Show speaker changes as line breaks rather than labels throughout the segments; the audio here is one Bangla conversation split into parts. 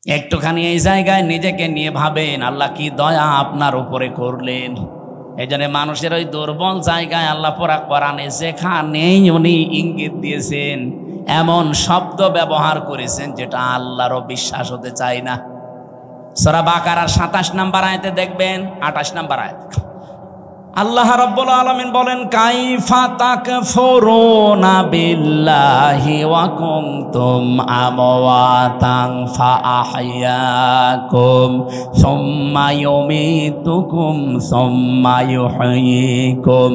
একটুখানি এই জায়গায় নিজেকে নিয়ে ভাবেন, আল্লাহ কি দয়া আপনার উপরে করলেন। এই জন্য মানুষের ওই দুর্বল জায়গায় আল্লাহ পাক কোরআনে যেখানেই উনি ইঙ্গিত দিয়েছেন এমন শব্দ ব্যবহার করেছেন যেটা আল্লাহরও বিশ্বাস হতে চায় না। সূরা বাকারার ২৭ নম্বর আয়াতে দেখবেন, ২৮ নম্বর আয়াত আল্লাহ রাব্বুল আলামিন বলেন, কাইফা তাকফুরুনা বিল্লাহি ওয়া কুনতুম আমওয়াতান ফাআহইয়াকুম সুম্মা ইউমীতুকুম সুম্মা ইউহয়ীকুম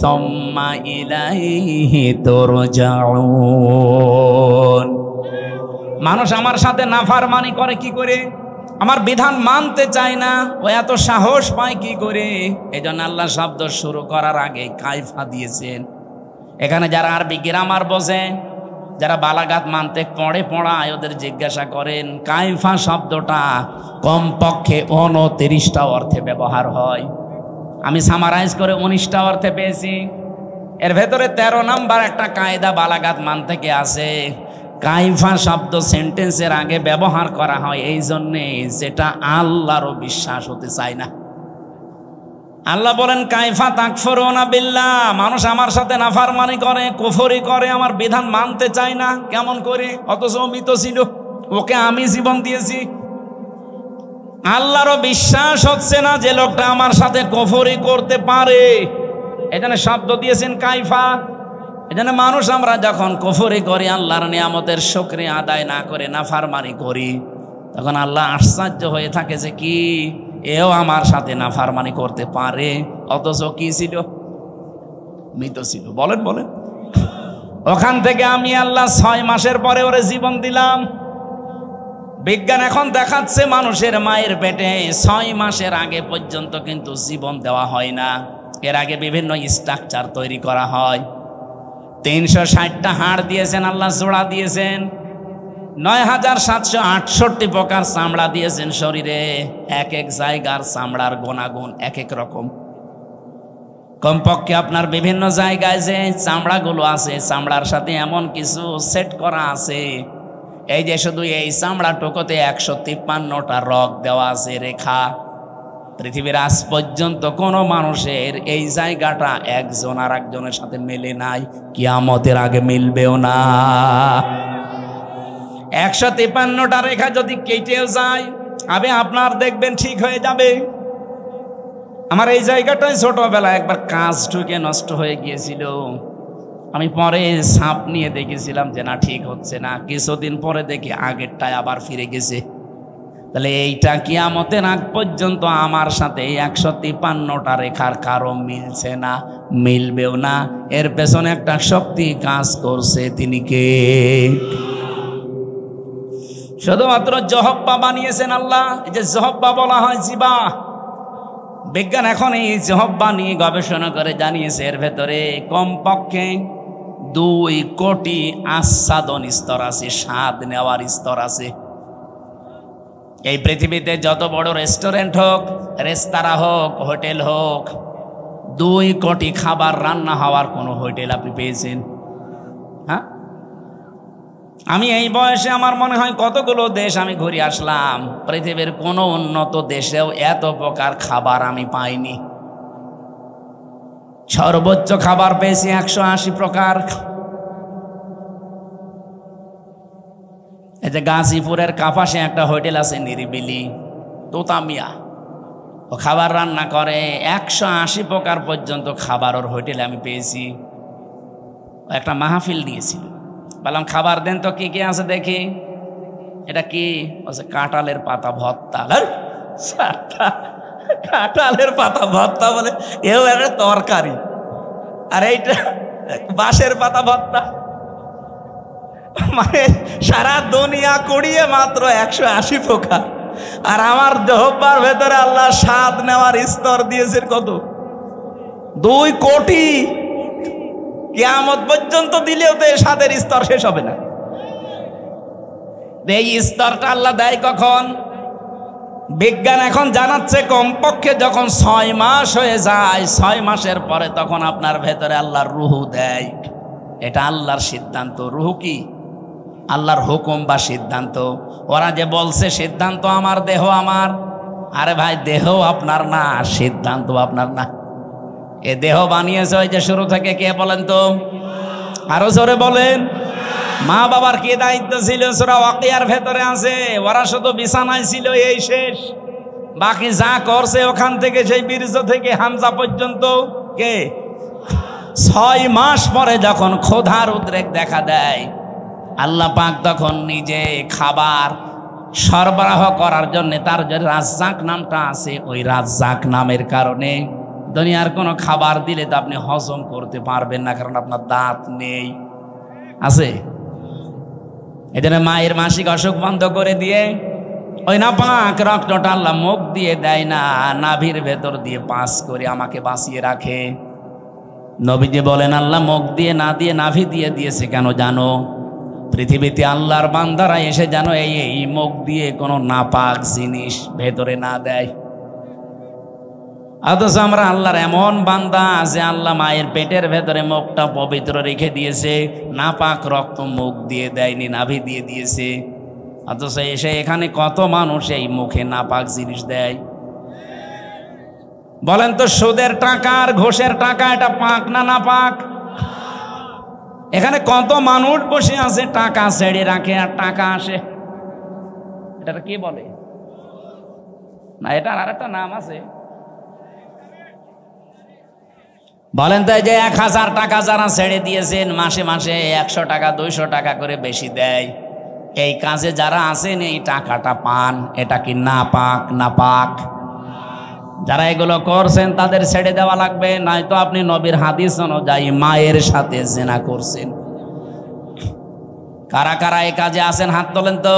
সুম্মা ইলাইহি তুরজাউন। মানুষ আমার সাথে নাফরমানি করে কি করে? আমার বিধান মানতে চায় না, ও এত সাহস পায় কি করে? এই জন্য আল্লাহ শব্দ শুরু করার আগে কাইফা দিয়েছেন। এখানে যারা আরবি গ্রামার বোঝে, যারা বালাগাত মানতে পড়ায়, ওদের জিজ্ঞাসা করেন কাইফা শব্দটা কমপক্ষে ২৯টা অর্থে ব্যবহার হয়। আমি সামারাইজ করে ১৯টা অর্থে পেয়েছি। এর ভেতরে ১৩ নাম্বার একটা কায়দা বালাগাত মান থেকে আছে। কাইফা শব্দ সেন্টেন্সের আগে ব্যবহার করা হয় এই জন্যে যেটা আল্লাহরও বিশ্বাস হতে চায় না। আল্লাহ বলেন, কাইফা তাকফুরুনা বিল্লাহ, মানুষ আমার সাথে নাফরমানি করে, কুফরি করে, আমার বিধান মানতে চায় না। কেমন করে? অথচ মৃত ছিল, ওকে আমি জীবন দিয়েছি। আল্লাহরও বিশ্বাস হচ্ছে না যে লোকটা আমার সাথে কুফরি করতে পারে। এখানে শব্দ দিয়েছেন কাইফা। এজন্য মানুষ আমরা যখন কুফরি করি, আল্লাহর নিয়ামতের শুকরিয়া আদায় না করে নাফরমানি করি, তখন আল্লাহ আশ্চর্য হয়ে থাকে যে কি এও আমার সাথে নাফরমানি করতে পারে, অথচ কি ছিল? মৃত ছিল। বলেন বলেন। ওখান থেকে আমি আল্লাহ ৬ মাসের পরে ওরে জীবন দিলাম। বিজ্ঞান এখন দেখাচ্ছে মানুষের মায়ের পেটে ৬ মাসের আগে পর্যন্ত কিন্তু জীবন দেওয়া হয় না। এর আগে বিভিন্ন স্ট্রাকচার তৈরি করা হয়। ৩৬০টা হাড় দিয়েছেন আল্লাহ, জোড়া দিয়েছেন। ৯৭৬৮ প্রকার চামড়া দিয়েছেন শরীরে। এক এক জায়গার চামড়ার গুণাগুণ এক এক রকম। কমপক্ষে আপনার বিভিন্ন জায়গায় যে চামড়াগুলো আছে, চামড়ার সাথে এমন কিছু সেট করা আছে, এই যে শুধু এই চামড়া টুকুতে ১৫৩টা রগ দেওয়া আছে, রেখা। পৃথিবীর আজ পর্যন্ত কোনো মানুষের এই জায়গাটা একজন আর একজনের সাথে মেলে নাই, কিয়ামতের আগে মিলবেও না। ১৫৩টা রেখা যদি কেটেও যায়, আপনার দেখবেন ঠিক হয়ে যাবে। আমার এই জায়গাটায় ছোটবেলায় একবার কাঁচ ঢুকে নষ্ট হয়ে গিয়েছিল। আমি পরে সাপ নিয়ে দেখেছিলাম যে না, ঠিক হচ্ছে না। কিছুদিন পরে দেখি আগেরটায় আবার ফিরে গেছে। তাহলে এইটা কিয়ামতের আগ পর্যন্ত আমার সাথে ১৫৩টা রেখার কারো মিলছে না, মিলবেও না। এর পেছনে একটা শক্তি কাজ করছে, তিনি কে? শুধুমাত্র জহব্বা বানিয়েছেন আল্লাহ। এই যে জহব্বা বলা হয় জিবা, বিজ্ঞান এখন এই জহব্বা নিয়ে গবেষণা করে জানিয়েছে এর ভেতরে কমপক্ষে ২ কোটি আস্বাদন স্তর আছে, স্বাদ নেওয়ার স্তর আছে। এই পৃথিবীতে যত বড় রেস্টুরেন্ট হোক, রেস্তোরাঁ হোক, হোটেল হোক, ২ কোটি খাবার রান্না হওয়ার কোনো হোটেল আপনি পেয়েছেন? হ্যাঁ, আমি এই বয়সে আমার মনে হয় কতগুলো দেশ আমি ঘুরে আসলাম, পৃথিবীর কোনো উন্নত দেশেও এত প্রকার খাবার আমি পাইনি। সর্বোচ্চ খাবার পেয়েছি ১৮০ প্রকার। এই যে গাজীপুরের কাপাসে একটা হোটেল আছে নিরিবিলি, তোতামিয়া, ও খাবার রান্না করে ১৮০ প্রকার পর্যন্ত খাবার ওর হোটেলে আমি পেয়েছি। একটা মাহফিল দিয়েছিল, বললাম খাবার দেন তো কি কি আছে দেখি। এটা কি? বলছে কাঁঠালের পাতা ভর্তা। কাঁঠালের পাতা ভর্তা বলে এও একটা তরকারি, আর এইটা বাঁশের পাতা ভর্তা। মানে সারা দুনিয়া কুড়িয়ে মাত্র ১৮০ প্রকার, আর আমার জহব্বার ভেতরে আল্লাহ স্বাদ নেওয়ার স্তর দিয়েছেন কত? ২ কোটি। কিয়ামত পর্যন্ত দিলেও তো স্বাদের স্তর শেষ হবে না। এই স্তরটা আল্লাহ দেয় কখন? বিজ্ঞান এখন জানাচ্ছে কমপক্ষে যখন ৬ মাস হয়ে যায়, ৬ মাসের পরে তখন আপনার ভেতরে আল্লাহর রুহু দেয়। এটা আল্লাহর সিদ্ধান্ত। রুহু কি? আল্লাহর হুকুম বা সিদ্ধান্ত। ওরা যে বলছে সিদ্ধান্ত আমার, দেহ আমার, আরে ভাই দেহ আপনার না, সিদ্ধান্ত আপনার না। এ দেহ বানিয়েছে ওই যে শুরু থেকে কে বলেন তো? আরো জোরে বলেন। মা বাবার কি দায়িত্ব ছিল? সূরা ওয়াকিয়ার ভেতরে আছে, ওরা শুধু বিছানায় ছিল এই শেষ, বাকি যা করছে ওখান থেকে সেই বীর্য থেকে হামজা পর্যন্ত কে? 6 মাস পরে যখন ক্ষুধার উদ্রেক দেখা দেয়, আল্লাহ পাক তখন নিজে খাবার সরবরাহ করার জন্য, তার যে রাজ্জাক নামটা আছে, ওই রাজ্জাক নামের কারণে দুনিয়ার কোনো খাবার দিলে তো আপনি হজম করতে পারবেন না, কারণ আপনার দাঁত নেই। আছে এজন্য মায়ের মাসিক অসুখ বন্ধ করে দিয়ে ওই নাপাক রক্তটা আল্লাহ মুখ দিয়ে দেয় না, নাভির ভেতর দিয়ে পাস করে আমাকে বাঁচিয়ে রাখে। নবীজি বলেন আল্লাহ মুখ দিয়ে না দিয়ে নাভি দিয়ে দিয়েছে কেন জানো? পৃথিবীতে আল্লাহর বান্দারা এসে যেন এই মুখ দিয়ে কোনো নাপাক জিনিস ভেতরে না দেয়। অথচ আমরা আল্লাহর এমন বান্দা যে আল্লাহ মায়ের পেটের ভেতরে মুখটা পবিত্র রেখে দিয়েছে, নাপাক রক্ত মুখ দিয়ে দেয়নি, নাভি দিয়ে দিয়েছে। অথচ এসে এখানে কত মানুষ এই মুখে নাপাক জিনিস দেয়। বলেন তো, সুদের টাকা আর ঘোষের টাকা এটা পাক না নাপাক? এখানে কত মানুষ বসে আছে টাকা ছেড়ে রাখে আর টাকা আসে, এটা কি বলে না? এটার আর একটা নাম আছে। বলেন তো, যে 1000 টাকা যারা ছেড়ে দিয়েছেন, মাসে মাসে 100 টাকা 200 টাকা করে বেশি দেয়, এই কাজে যারা আছেন এই টাকাটা পান, এটা কি নাপাক? নাপাক। যারা এগুলো করছেন তাদের ছেড়ে দেওয়া লাগবে, নয়তো আপনি নবীর হাদিস অনুযায়ী মায়ের সাথে জিনা করছেন। কারা কারা এই কাজে আছেন হাত তোলেন তো।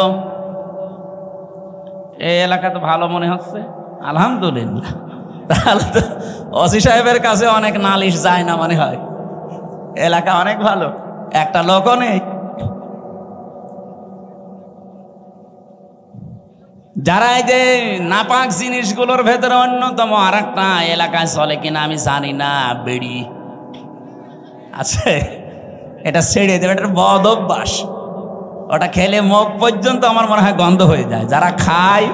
এই এলাকা তো ভালো মনে হচ্ছে, আলহামদুলিল্লাহ। তাহলে তো ওসি সাহেবের কাছে অনেক নালিশ যায় না মনে হয়, এলাকা অনেক ভালো, একটা লোকও নেই। যারা এই যে নাপাক জিনিসগুলোর ভেতরে অন্যতম আর একটা এলাকায় চলে কিনা আমি জানি না, বিড়ি আছে, এটা ছেড়ে দেবে, এটা বদ অভ্যাস। ওটা খেলে মুখ পর্যন্ত আমার মনে হয় গন্ধ হয়ে যায়। যারা খায়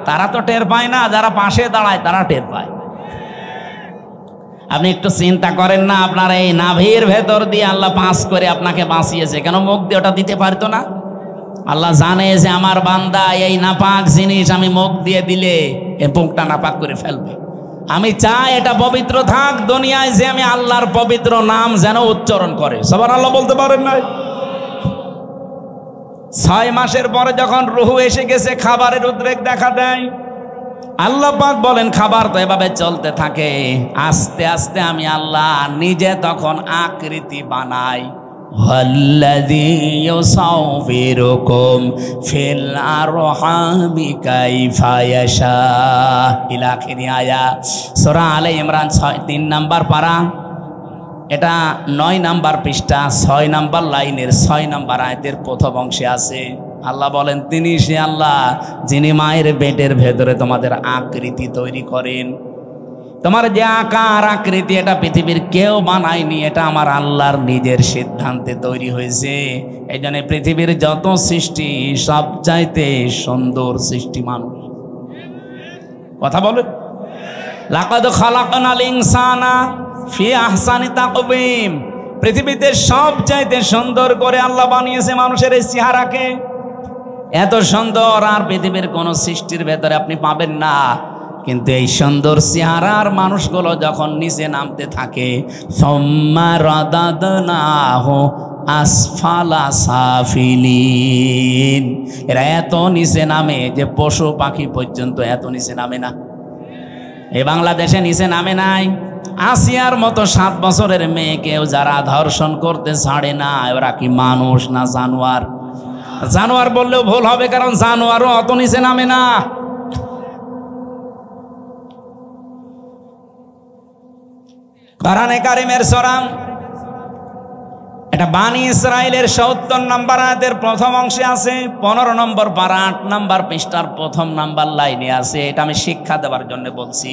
তারা তো টের পায় না, যারা পাশে দাঁড়ায় তারা টের পায়। আপনি একটু চিন্তা করেন না, আপনার এই নাভির ভেতর দিয়ে আল্লাহ পাস করে আপনাকে বাঁচিয়েছে, কেন মুখ দিয়ে ওটা দিতে পারতো না? আল্লাহ জানে যে আমার বান্দা এই নাপাক জিনিস আমি মুখ দিয়ে দিলে এ মুখটা নাপাক করে ফেলবে। আমি চাই এটা পবিত্র থাক দুনিয়ায়, যে আমি আল্লাহর পবিত্র নাম যেন উচ্চারণ করে। সবার আল্লাহ বলতে পারেন নাই? 6 মাসের পরে যখন রুহু এসে গেছে, খাবারের উদ্রেক দেখা দেয়। আল্লাহ পাক বলেন খাবার তো এভাবে চলতে থাকে, আস্তে আস্তে আমি আল্লাহ নিজে তখন আকৃতি বানাই। ওয়াল্লাযী ইউসাউবিরুকুম ফিল আরহামি কাইফা ইয়াশা ইলা আখিরি আয়াত, সূরা আলে ইমরান 3 নাম্বার পারা, এটা 9 নাম্বার পৃষ্ঠা 6 নাম্বার লাইনের 6 নাম্বার আয়াতের প্রথম অংশে আছে। আল্লাহ বলেন তিনি সে আল্লাহ যিনি মায়ের পেটের ভেতরে তোমাদের আকৃতি তৈরি করেন। তোমার যে আকার আকৃতি এটা পৃথিবীর কেউ বানায়নি, এটা আমার আল্লাহর নিজের সিদ্ধান্তে তৈরি হয়েছে। এই জন্য পৃথিবীর যত সৃষ্টি সবচাইতে সুন্দর সৃষ্টি মানুষ। কথা বলেন, লাকাদ খালাকনাল ইনসানা ফি আহসানি তাকওয়িম। পৃথিবীতে সবচাইতে সুন্দর করে আল্লাহ বানিয়েছে মানুষের এই চেহারাকে। এত সুন্দর আর পৃথিবীর কোন সৃষ্টির ভেতরে আপনি পাবেন না। কিন্তু এই সুন্দর চেহারার মানুষগুলো যখন নিচে নামতে থাকে, সুম্মা রাদাদনাহু আসফালা সাফিলিন, এরা এত নিচে নামে যে পশু পাখি পর্যন্ত এত নিচে নামে না। এই বাংলাদেশে নিচে নামে নাই। আসিয়ার মতো 7 বছরের মেয়েকেও যারা ধর্ষণ করতে ছাড়ে না, ওরা কি মানুষ না জানোয়ার? জানোয়ার বললেও ভুল হবে, কারণ জানোয়ারও অত নিচে নামে না। কোরআনে কারিমের সূরা এটা বানি ইসরাইলের ৭০ নম্বর আয়াতের প্রথম অংশে আছে, 15 নম্বর পারা 8 নম্বর পৃষ্ঠার প্রথম নাম্বার লাইনে আছে। এটা আমি শিক্ষা দেওয়ার জন্য বলছি।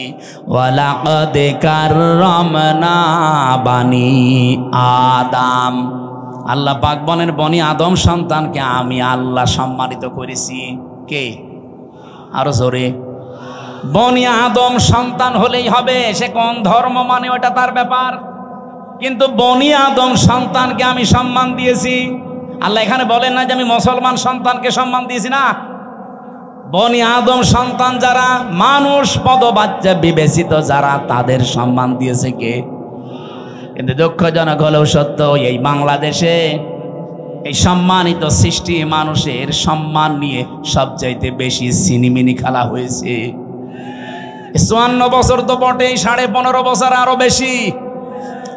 ওয়ালাকাদ কাররামনা বানি আদম, আল্লাহ পাক বলেন বনি আদম সন্তানকে আমি আল্লাহ সম্মানিত করেছি। কে? আরো জোরে। বনি আদম সন্তান হলেই হবে, সে কোন ধর্ম মানে ওটা তার ব্যাপার, কিন্তু বনি আদম সন্তানকে আমি সম্মান দিয়েছি। আল্লাহ এখানে বলেন না যে আমি মুসলমান সন্তানকে সম্মান দিয়েছি, না। বনি আদম সন্তান যারা মানুষ পদবাচ্চা বিবেচিত যারা, তাদের সম্মান দিয়েছে কে? কিন্তু দুঃখজনক হলেও সত্য, এই বাংলাদেশে এই সম্মানিত সৃষ্টি মানুষের সম্মান নিয়ে সবচাইতে বেশি সিনিমিনি খেলা হয়েছে। 54 বছর তো বটেই, 15.5 বছর আরো বেশি।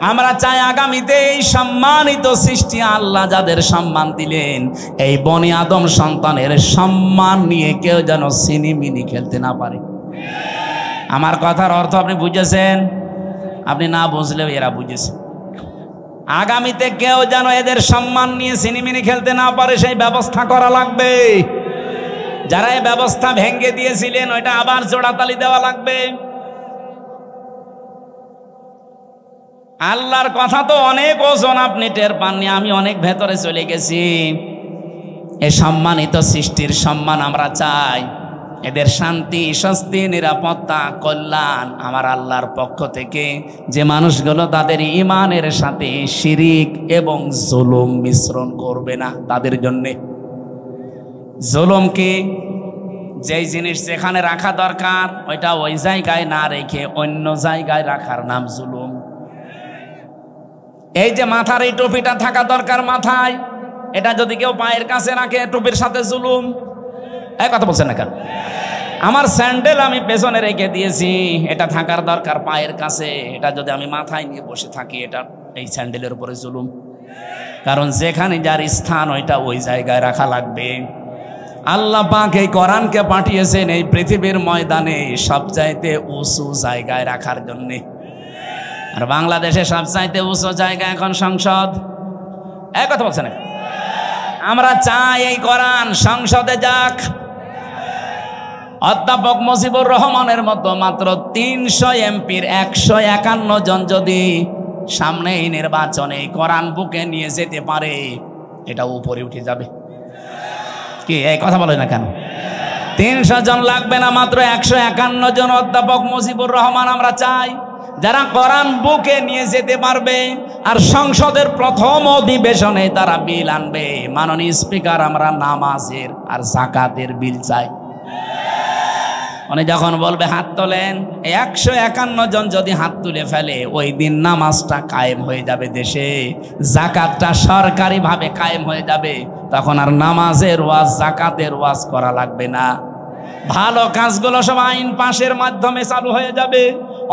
আমরা চাই আগামীতে এই সম্মানিত সৃষ্টি আল্লাহ যাদের সম্মান দিলেন, এই বনি আদম সন্তানের সম্মান নিয়ে কেউ যেন সিনিমিনি খেলতে না পারে। আমার কথার অর্থ আপনি বুঝেছেন? আপনি না বুঝলেও এরা বুঝেছে। আগামীতে কেউ যেন এদের সম্মান নিয়ে সিনিমিনি খেলতে না পারে, সেই ব্যবস্থা করা লাগবে। যারা এই ব্যবস্থা ভেঙে দিয়েছিলেন ওইটা আবার জোড়াতালি দেওয়া লাগবে। আল্লাহর কথা তো অনেক ওজন, আপনি টের পাননি, আমি অনেক ভেতরে চলে গেছি। এই সম্মানিত সৃষ্টির সম্মান আমরা চাই, এদের শান্তি, স্বস্তি, নিরাপত্তা, কল্যাণ আমার আল্লাহর পক্ষ থেকে। যে মানুষগুলো তাদের ঈমানের সাথে শিরিক এবং জুলুম মিশ্রণ করবে না, তাদের জন্যে। জুলুমকে, যেই জিনিস যেখানে রাখা দরকার ওইটা ওই জায়গায় না রেখে অন্য জায়গায় রাখার নাম জুলুম। এই যে মাথার এই টুপিটা থাকা দরকার মাথায়, এটা যদি কেউ পায়ের কাছে রাখে টুপির সাথে জুলুম। এই কথা বলছেন না কেন? আমার স্যান্ডেল আমি পেছনে রেখে দিয়েছি, এটা থাকার দরকার পায়ের কাছে, এটা যদি আমি মাথায় নিয়ে বসে থাকি, এটা এই স্যান্ডেলের উপরে জুলুম। কারণ যেখানে যার স্থান ওইটা ওই জায়গায় রাখা লাগবে। আল্লাহ পাক এই কোরআনকে পাঠিয়েছেন এই পৃথিবীর ময়দানে সবচাইতে উঁচু জায়গায় রাখার জন্যে। আর বাংলাদেশে সবচাইতে উঁচু জায়গা এখন সংসদ। এক কথা বলছেন না? আমরা চাই এই কোরআন সংসদে যাক। অধ্যাপক মুজিবুর রহমানের মতো মাত্র 300 এমপির 151 জন যদি সামনে এই নির্বাচনে কোরআন বুকে নিয়ে যেতে পারে, এটা উপরে উঠে যাবে। কি এই কথা বলে না কেন? 300 জন লাগবে না, মাত্র 151 জন অধ্যাপক মুজিবুর রহমান আমরা চাই, যারা কোরআন বুকে নিয়ে যেতে পারবে। আর সংসদের প্রথম অধিবেশনে তারা বিল আনবে। মাননীয় স্পিকার, আমরা নামাজের আর যাকাতের বিল চাই। উনি যখন বলবে হাত তোলেন, 151 জন যদি হাত তুলে ফেলে, ওই দিন নামাজটা কায়েম হয়ে যাবে দেশে, যাকাতটা সরকারিভাবে কায়েম হয়ে যাবে। তখন আর নামাজের ওয়াজ, যাকাতের ওয়াজ করা লাগবে না। ভালো কাজগুলো সব আইন পাশের মাধ্যমে চালু হয়ে যাবে।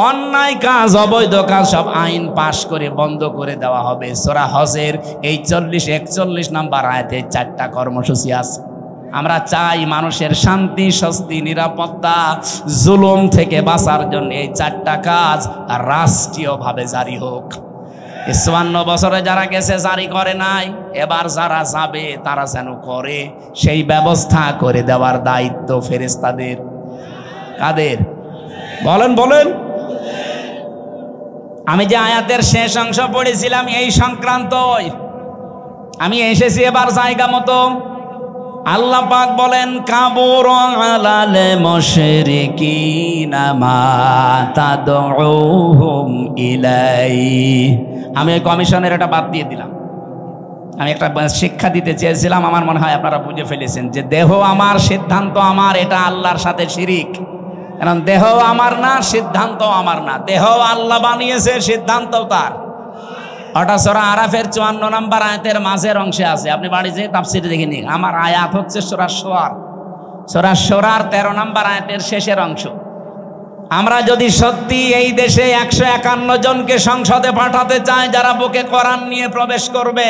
অন্যায় কাজ, অবৈধ কাজ সব আইন পাশ করে বন্ধ করে দেওয়া হবে। সূরা হজের এই 40-41 নম্বর আয়াতে 4টা কর্মসূচি আছে। আমরা চাই মানুষের শান্তি, স্বস্তি, নিরাপত্তা, জুলুম থেকে বাঁচার জন্য এই 4টা কাজ রাষ্ট্রীয়ভাবে জারি হোক। 54 বছরে যারা গেছে জারি করে নাই, এবার যারা যাবে তারা যেন করে, সেই ব্যবস্থা করে দেওয়ার দায়িত্ব ফেরেশতাদের। কাদের? বলেন বলেন। আমি যে আয়াতের শেষ অংশ পড়েছিলাম এই সংক্রান্তই আমি এসেছি এবার জায়গা মতো। আল্লাহ পাক বলেন, কাবুরা আলাল মুশরিকিনা মা তাদউহুম ইলাই। আমি এই কমিশনের এটা বাদ দিয়ে দিলাম। আমি একটা শিক্ষা দিতে চেয়েছিলাম, আমার মনে হয় আপনারা বুঝে ফেলেছেন যে দেহ আমার, সিদ্ধান্ত আমার, এটা আল্লাহর সাথে শিরিক। কারণ দেহ আমার না, সিদ্ধান্ত আমার না। দেহ আল্লাহ বানিয়েছে, সিদ্ধান্ত তার। ওটা সূরা আরাফের 54 নম্বর আয়াতের মাঝের অংশে আছে, আপনি বাড়ি যেয়ে তাফসীরে দেখে নিন। আমার আয়াত হচ্ছে সূরা শূরার 13 নম্বর আয়াতের শেষের অংশ। আমরা যদি সত্যি এই দেশে 151 জনকে সংসদে পাঠাতে চাই যারা বুকে কোরআন নিয়ে প্রবেশ করবে,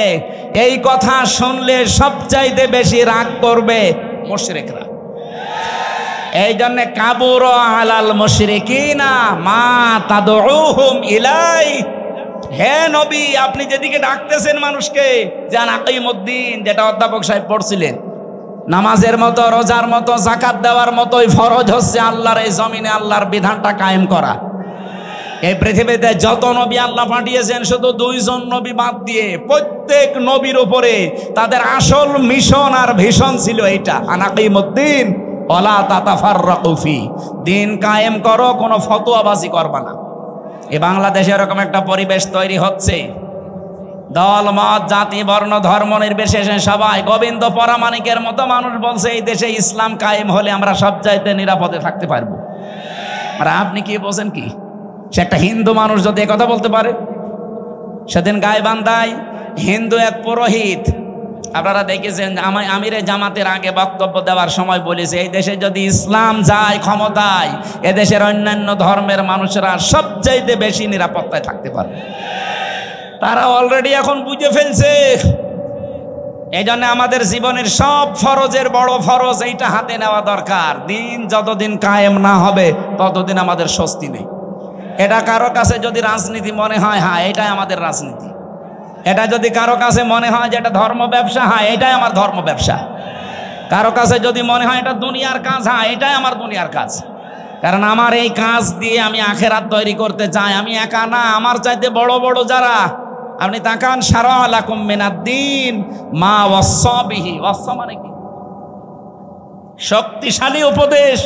এই কথা শুনলে সবচাইতে বেশি রাগ করবে মুশরিকরা। এই জন্য কাবুরা আলাল মুশরিকিনা মা তাদউহুম ইলাই। হে নবী, আপনি যেদিকে ডাকতেছেন মানুষকে, জান আকিমুদ্দিন, যেটা অধ্যাপক সাহেব পড়ছিলেন, নামাজের মতো, রোজার মতো, যাকাত দেওয়ার মতোই ফরজ হচ্ছে আল্লাহর এই জমিনে আল্লাহর বিধানটা কায়েম করা। এই পৃথিবীতে যত নবী আল্লাহ পাঠিয়েছেন শুধু 2 জন নবী বাদ দিয়ে প্রত্যেক নবীর উপরে তাদের আসল মিশন আর ভিশন ছিল এইটা, আনাকিমুদ্দিন ওয়ালা তাতাফাররাকু ফি, দিন কায়েম করো, কোনো ফতোয়াবাজি করবা না। এই বাংলাদেশে এরকম একটা পরিবেশ তৈরি হচ্ছে, দল মত জাতি বর্ণ ধর্ম নির্বিশেষে সবাই গোবিন্দ পরামানিকের মতো মানুষ বলছে এই দেশে ইসলাম কায়েম হলে আমরা সব চাইতে নিরাপদে থাকতে পারবো। আর আপনি কি বলছেন কি? সে একটা হিন্দু মানুষ যদি কথা বলতে পারে। সেদিন গাইবান্ধায় হিন্দু এক পুরোহিত, আপনারা দেখেছেন, আমিরে জামাতের আগে বক্তব্য দেওয়ার সময় বলেছে এই দেশে যদি ইসলাম যায় ক্ষমতায় এদেশের অন্যান্য ধর্মের মানুষরা সবচাইতে বেশি নিরাপত্তায় থাকতে পারবে। তারা অলরেডি এখন বুঝে ফেলছে। এই জন্য আমাদের জীবনের সব ফরজের বড় ফরজ এইটা হাতে নেওয়া দরকার। দিন যতদিন কায়েম না হবে ততদিন আমাদের স্বস্তি নেই। এটা কারো কাছে যদি রাজনীতি মনে হয়, হ্যাঁ এটাই আমাদের রাজনীতি। এটা যদি কারো কাছে মনে হয় যে এটা ধর্ম ব্যবসা, হ্যাঁ এটাই আমার ধর্ম ব্যবসা। কারো কাছে যদি মনে হয় এটা দুনিয়ার কাজ, হ্যাঁ এটাই আমার দুনিয়ার কাজ। কারণ আমার এই কাজ দিয়ে আমি আখেরাত তৈরি করতে চাই। আমি একা না, আমার চাইতে বড় বড় যারা, আপনি তাকান, শারাআ লাকুম মিনাদ-দ্বীন মা ওয়াসসা বিহি, ওয়াসসা মানে কি? শক্তিশালী উপদেশ।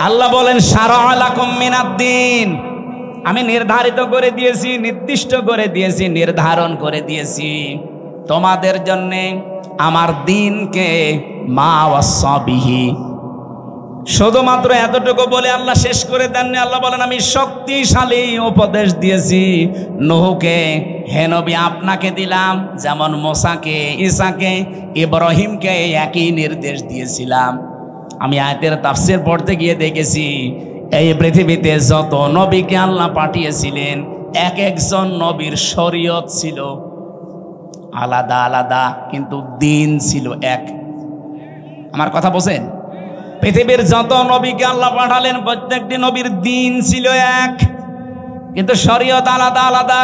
আল্লাহ বলেন শারাআ লাকুম মিনাদ-দ্বীন, আমি নির্ধারিত করে দিয়েছি, নির্দিষ্ট করে দিয়েছি, নির্ধারণ করে দিয়েছি তোমাদের জন্য আমার দিনকে, মা ওয়াসসা বিহি। শুধুমাত্র এতটুকু বলে আল্লাহ শেষ করে দেননি। আল্লাহ বলেন আমি শক্তিশালী উপদেশ দিয়েছি নূহকে, হে নবী আপনাকে দিলাম, যেমন মুসাকে, ঈসাকে, ইব্রাহিমকে একই নির্দেশ দিয়েছিলাম। আমি আয়াতের তাফসীর পড়তে গিয়ে দেখেছি এই পৃথিবীতে যত নবীকে আল্লাহ পাঠিয়েছিলেন এক একজন নবীর শরীয়ত ছিল আলাদা আলাদা, কিন্তু দিন ছিল এক। আমার কথা বোঝেন? পৃথিবীর যত নবীকে আল্লাহ পাঠালেন প্রত্যেকটি নবীর দিন ছিল এক, কিন্তু শরীয়ত আলাদা আলাদা।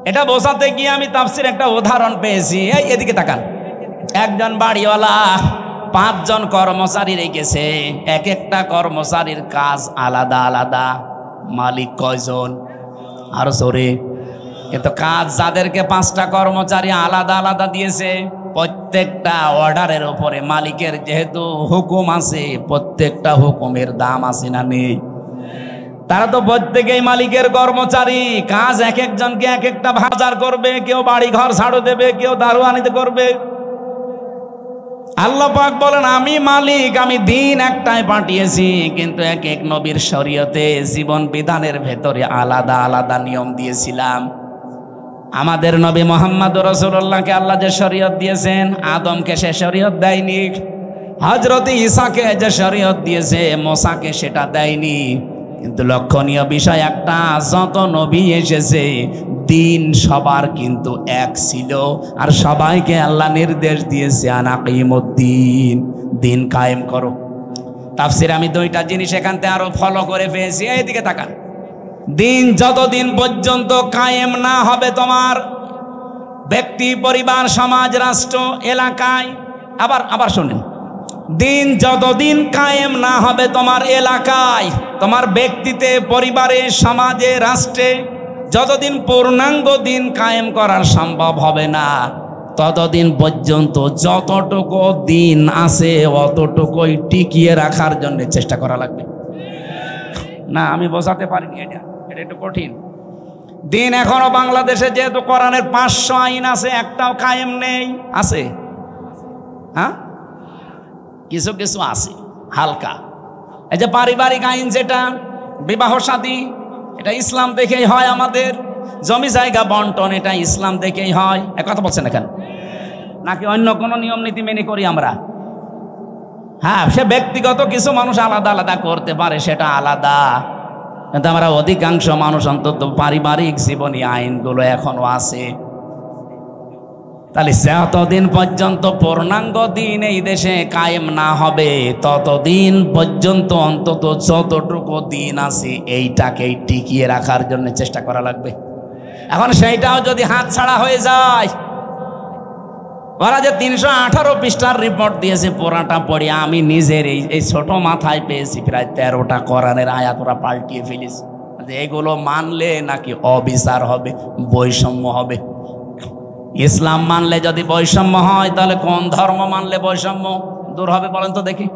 এটা বোঝাতে গিয়ে আমি তাফসীরে একটা উদাহরণ পেয়েছি। এই এদিকে তাকান, একজন বাড়িওয়ালা 5 জন কর্মচারী রেখেছে, এক একটা কর্মচারীর কাজ আলাদা আলাদা। মালিক কয়জন? আরো জোরে। কিন্তু কাজ যাদেরকে 5টা কর্মচারী আলাদা আলাদা দিয়েছে, প্রত্যেকটা অর্ডারের উপরে মালিকের যেহেতু হুকুম আছে, প্রত্যেকটা হুকুমের দাম আছে না নেই? তারা তো প্রত্যেকেই মালিকের কর্মচারী। কাজ এক একজনকে এক একটা বাজার করবে, কেউ বাড়ি ঘর ঝাড়ু দেবে, কেউ দারোয়ানিতে করবে। আল্লাহ পাক বলেন আমি মালিক, আমি দিন একটাই পাঠিয়েছি, কিন্তু এক এক নবীর শরীয়তে জীবন বিধানের ভেতরে আলাদা আলাদা নিয়ম দিয়েছিলাম। আমাদের নবী মুহাম্মদ রাসূলুল্লাহকে আল্লাহ যে শরীয়ত দিয়েছেন, আদমকে সে শরীয়ত দেয়নি। হযরত ঈসাকে যে শরীয়ত দিয়েছে, মুসাকে সেটা দেয়নি। কিন্তু লক্ষণীয় বিষয় একটা, যত নবী এসেছে দিন সবার কিন্তু এক ছিল, আর সবাইকে আল্লাহ নির্দেশ দিয়েছে আনাকিমুদ্দিন, দিন কায়েম করো। তাফসীরে আমি 2টা জিনিস এখান থেকে আরো ফলো করে পেয়েছি। এইদিকে তাকান, দিন যতদিন পর্যন্ত কায়েম না হবে তোমার ব্যক্তি, পরিবার, সমাজ, রাষ্ট্র, এলাকায়, আবার শুনেন, দিন যতদিন কায়েম না হবে তোমার এলাকায়, তোমার ব্যক্তিতে, পরিবারে, সমাজে, রাষ্ট্রে, যতদিন পূর্ণাঙ্গ দিন কায়েম করার সম্ভব হবে না, ততদিন পর্যন্ত যতটুকু দিন আছে অতটুকুই টিকিয়ে রাখার জন্য চেষ্টা করা লাগবে। না আমি বোঝাতে পারিনি, এটা একটু কঠিন। দিন এখনো বাংলাদেশে যেহেতু কোরআনের 500 আইন আছে, একটাও কায়েম নেই। আছে? হ্যাঁ, কিছু কিছু আছে হালকা। এই যে পারিবারিক আইন, যেটা বিবাহ শাদী, এটা ইসলাম দেখেই হয়। আমাদের জমি জায়গা বন্টন, এটা ইসলাম দেখেই হয়। এক কথা বলছেন এখানে, নাকি অন্য কোনো নিয়ম নীতি মেনে করি আমরা? হ্যাঁ, সে ব্যক্তিগত কিছু মানুষ আলাদা আলাদা করতে পারে, সেটা আলাদা, কিন্তু আমরা অধিকাংশ মানুষ অন্তত পারিবারিক জীবনী আইনগুলো এখনো আছে। তাহলে যতদিন পর্যন্ত পূর্ণাঙ্গ দিন এই দেশে কায়েম না হবে, ততদিন পর্যন্ত অন্তত যতটুকু দিন আছে এইটাকেই টিকিয়ে রাখার জন্য চেষ্টা করা লাগবে। এখন সেইটাও যদি হাত ছাড়া হয়ে যায়, ওরা যে 318 পৃষ্ঠার রিপোর্ট দিয়েছে, পুরাটা পড়ে আমি নিজের এই ছোট মাথায় পেয়েছি প্রায় 13টা কোরআনের আয়াত ওরা পাল্টিয়ে ফেলেছে। যে এগুলো মানলে নাকি অবিচার হবে, বৈষম্য হবে। ইসলাম মানলে যদি বৈষম্য হয়, তাহলে কোন ধর্ম মানলে বৈষম্য দূর হবে বলেন তো দেখি?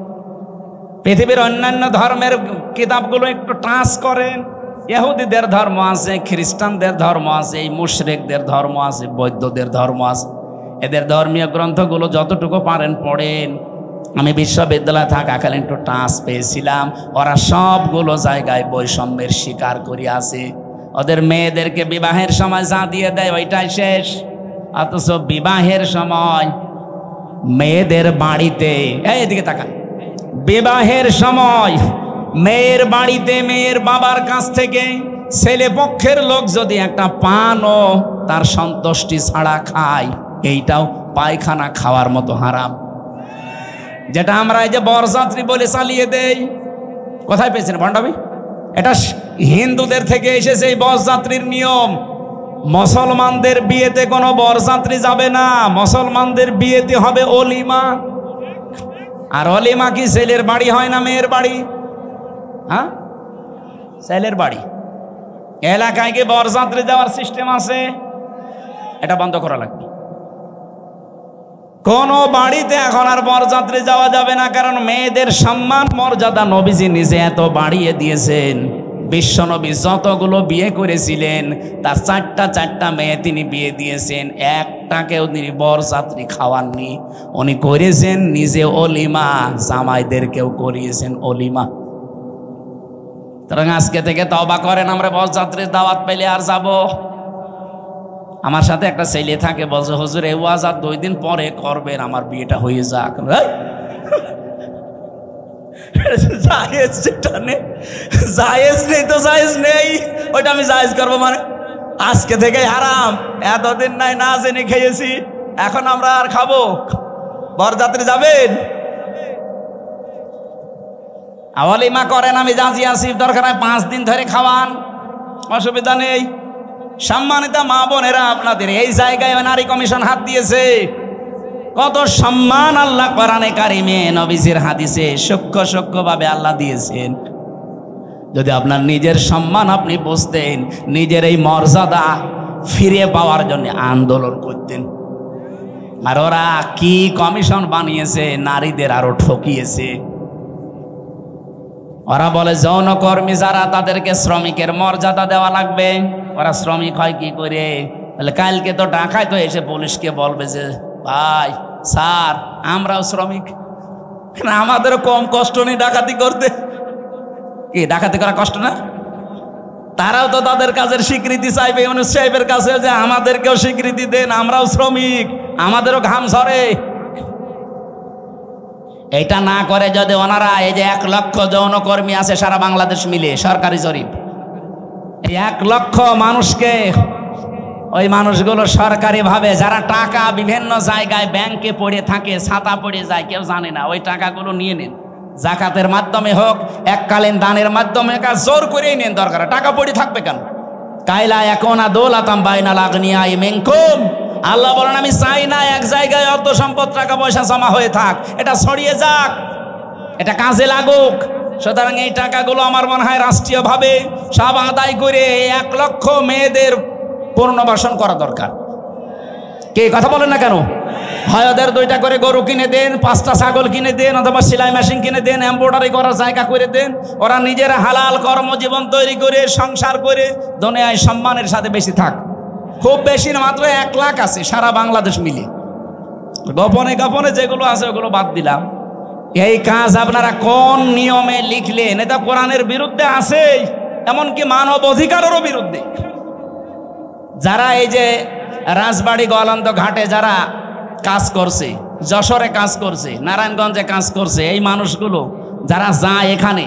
পৃথিবীর অন্যান্য ধর্মের কিতাবগুলো একটু টাচ করেন। ইহুদিদের ধর্ম আছে, খ্রিস্টানদের ধর্ম আছে, এই মুশরিকদের ধর্ম আছে, বৌদ্ধদের ধর্ম আছে। এদের ধর্মীয় গ্রন্থগুলো যতটুকু পারেন পড়েন। আমি বিশ্ববিদ্যালয়ে থাকাকালীন একটু টাচ পেয়েছিলাম। ওরা সবগুলো জায়গায় বৈষম্যের শিকার করে আছে। ওদের মেয়েদেরকে বিবাহের সময় যা দিয়ে দেয় ওইটাই শেষ, অথচ বিবাহের সময় মেয়েদের বাড়িতে, এদিকে তাকান, বিবাহের সময় মেয়ের বাড়িতে মেয়ের বাবার কাছ থেকে ছেলে পক্ষের লোক যদি একটা পানও তার সন্তুষ্টি ছাড়া খায়, এইটাও পায়খানা খাওয়ার মতো হারাম। যেটা আমরা এই যে বরযাত্রী বলে চালিয়ে দেই, কোথায় পেয়েছেন ভণ্ডামি? এটা হিন্দুদের থেকে এসেছে এই বরযাত্রীর নিয়ম। মুসলমানদের বিয়েতে কোনো বরযাত্রী যাবে না, মুসলমানদের বিয়েতে হবে অলিমা। আর অলিমা কি ছেলের বাড়ি হয় না মেয়ের বাড়ি? হ্যাঁ, ছেলের বাড়ি। এলাকায় কি বরযাত্রী যাওয়ার সিস্টেম আছে? এটা বন্ধ করা লাগবে। কোন বাড়িতে এখন আর বরযাত্রী যাওয়া যাবে না, কারণ মেয়েদের সম্মান মর্যাদা নবীজি নিজে এত বাড়িয়ে দিয়েছেন। বিশ্বনবী যতগুলো বিয়ে করেছিলেন তার চারটা মেয়ে তিনি বিয়ে দিয়েছেন, একটাকেও তিনি বরযাত্রী খাওয়াননি। উনি করেছেন নিজে অলিমা, জামাইদেরকেও করিয়েছেন অলিমা। সুতরাং আজকে থেকে তওবা করেন, আমরা বরযাত্রীর দাওয়াত পেলে আর যাব। আমার সাথে একটা ছেলে থাকে, বলছে হুজুর এই ওয়াজ আর 2 দিন পরে করবেন, আমার বিয়েটা হয়ে যাক। জায়েজ নেই তো জায়েজ নেই, ওইটা আমি জায়েজ করবো মানে? আজকে থেকে হারাম। এতদিন নাই না জেনে খেয়েছি, এখন আমরা আর খাবো? বরযাত্রী যাবেন? অলিমা করেন, আমি জাজি আছি, দরকার হয় 5 দিন ধরে খাওয়ান, অসুবিধা নেই। সম্মানিত মা বোনেরা, আপনাদের এই জায়গায় নারী কমিশন হাত দিয়েছে। কত সম্মান আল্লাহ কোরআনে কারিমে নবীজির হাদিসে সূক্ষ্মভাবে আল্লাহ দিয়েছেন। যদি আপনার নিজের সম্মান আপনি বুঝতেন, নিজের এই মর্যাদা ফিরে পাওয়ার জন্য আন্দোলন করতেন। আর ওরা কি কমিশন বানিয়েছে, নারীদের আরো ঠকিয়েছে। ওরা বলে যৌনকর্মী যারা, তাদেরকে শ্রমিকের মর্যাদা দেওয়া লাগবে। ওরা শ্রমিক হয় কি করে? তাহলে কালকে তো ঢাকায় তো এসে পুলিশকে বলবে যে ভাই স্যার আমরাও শ্রমিক, আমাদেরও কম কষ্ট নেই ডাকাতি করতে। কি ডাকাতি করা কষ্ট না? তারাও তো তাদের কাজের স্বীকৃতি চাইবে ইউনূস সাহেবের কাছে, যে আমাদেরকেও স্বীকৃতি দেন, আমরাও শ্রমিক, আমাদেরও ঘাম ঝরে। এটা না করে যদি ওনারা, এই যে 1 লক্ষ যৌনকর্মী আছে সারা বাংলাদেশ মিলে, সরকারি জরিপ, এই 1 লক্ষ মানুষকে, ওই মানুষগুলো সরকারিভাবে যারা টাকা বিভিন্ন জায়গায় ব্যাংকে পড়ে থাকে, ছাতা পড়ে যায়, কেউ জানে না, ওই টাকাগুলো নিয়ে নিন। জাকাতের মাধ্যমে হোক, এককালীন দানের মাধ্যমে, জোর করেই নেন, দরকার টাকা পড়ে থাকবে কেন? কাইলা ইয়াকুনা দৌলাতাম বাইনাল আগনিয়াই মিনকুম, আল্লাহ বলেন আমি চাই না এক জায়গায় অর্থ সম্পদ টাকা পয়সা জমা হয়ে থাক, এটা ছড়িয়ে যাক, এটা কাজে লাগুক। সুতরাং এই টাকাগুলো আমার মনে হয় রাষ্ট্রীয়ভাবে সব আদায় করে 1 লক্ষ মেয়েদের পুনর্বাসন করা দরকার। কে কথা বলেন না কেন? হয় ওদের 2টা করে গরু কিনে দেন, 5টা ছাগল কিনে দেন, অথবা সেলাই মেশিন কিনে দেন, এমব্রয়ডারি করার জায়গা করে দেন। ওরা নিজেরা হালাল কর্মজীবন তৈরি করে সংসার করে দুনিয়ায় সম্মানের সাথে বেশি থাক। খুব বেশি না, মাত্র 1 লাখ আছে সারা বাংলাদেশ মিলে। গোপনে গোপনে যেগুলো আছে ওগুলো বাদ দিলাম। এই কাজ আপনারা কোন নিয়মে লিখলেন? এটা কোরআনের বিরুদ্ধে আছে, এমনকি মানব অধিকারেরও বিরুদ্ধে। যারা এই যে রাজবাড়ী গোয়ালন্দ ঘাটে যারা কাজ করছে, যশোরে কাজ করছে, নারায়ণগঞ্জে কাজ করছে, এই মানুষগুলো যারা যায় এখানে,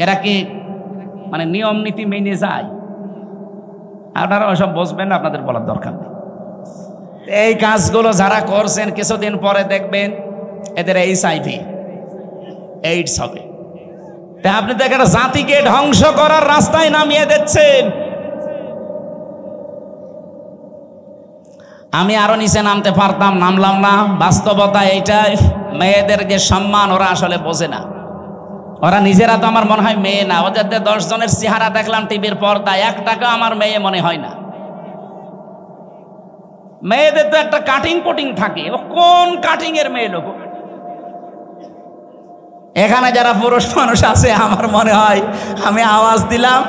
এরা কি মানে নিয়ম নীতি মেনে যায়? আপনারা ওসব বুঝবেন না, আপনাদের বলার দরকার নেই। এই কাজগুলো যারা করছেন, কিছুদিন পরে দেখবেন এদের HIV এইডস হবে। তাই আপনি তো একটা জাতিকে ধ্বংস করার রাস্তায় নামিয়ে দিচ্ছেন। আমি আরো নিচে নামতে পারতাম, নামলাম না। বাস্তবতা এইটাই, মেয়েদের যে সম্মান ওরা আসলে বোঝে না। ওরা নিজেরা তো আমার মনে হয় মেয়ে না, ওদের 10 জনের চেহারা দেখলাম টিভির পর্দায়, একটাকে আমার মেয়ে মনে হয় না। মেয়েদের তো একটা কাটিং কুটিং থাকে, ও কোন কাটিং এর মেয়ে লোক? এখানে যারা পুরুষ মানুষ আছে আমার মনে হয় আমি আওয়াজ দিলাম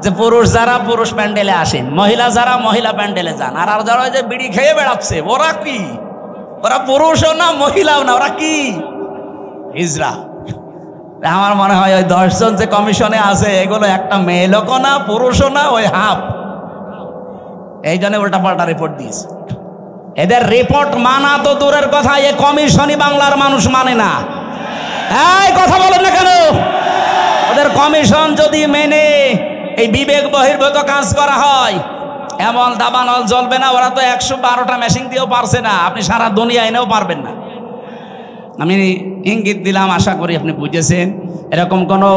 যে পুরুষ যারা পুরুষ প্যান্ডেলে আসেন, মহিলা যারা মহিলা প্যান্ডেলে যান, আর যারা যে বিড়ি খেয়ে বেড়াচ্ছে ওরা কি? ওরা পুরুষও না মহিলাও না, ওরা কি? হিজড়া। আমার মনে হয় ওই 10 জন যে কমিশনে আছে এগুলো একটা মেয়ে লোকও না পুরুষও না, ওই হাফ। এই জন্য উল্টা পাল্টা রিপোর্ট দিয়েছে। এদের রিপোর্ট মানা তো দূরের কথা, এ কমিশনই বাংলার মানুষ মানে না। এই কথা বলেন না কেন? ওদের কমিশন যদি মেনে এই বিবেক বহির্ভূত কাজ করা হয়, এমন দাবানল জ্বলবে না। ওরা তো 112টা মেশিন দিয়েও পারছে না, আপনি সারা দুনিয়া এনেও পারবেন না। আমি ইঙ্গিত দিলাম, আশা করি আপনি বুঝেছেন। এরকম কোনো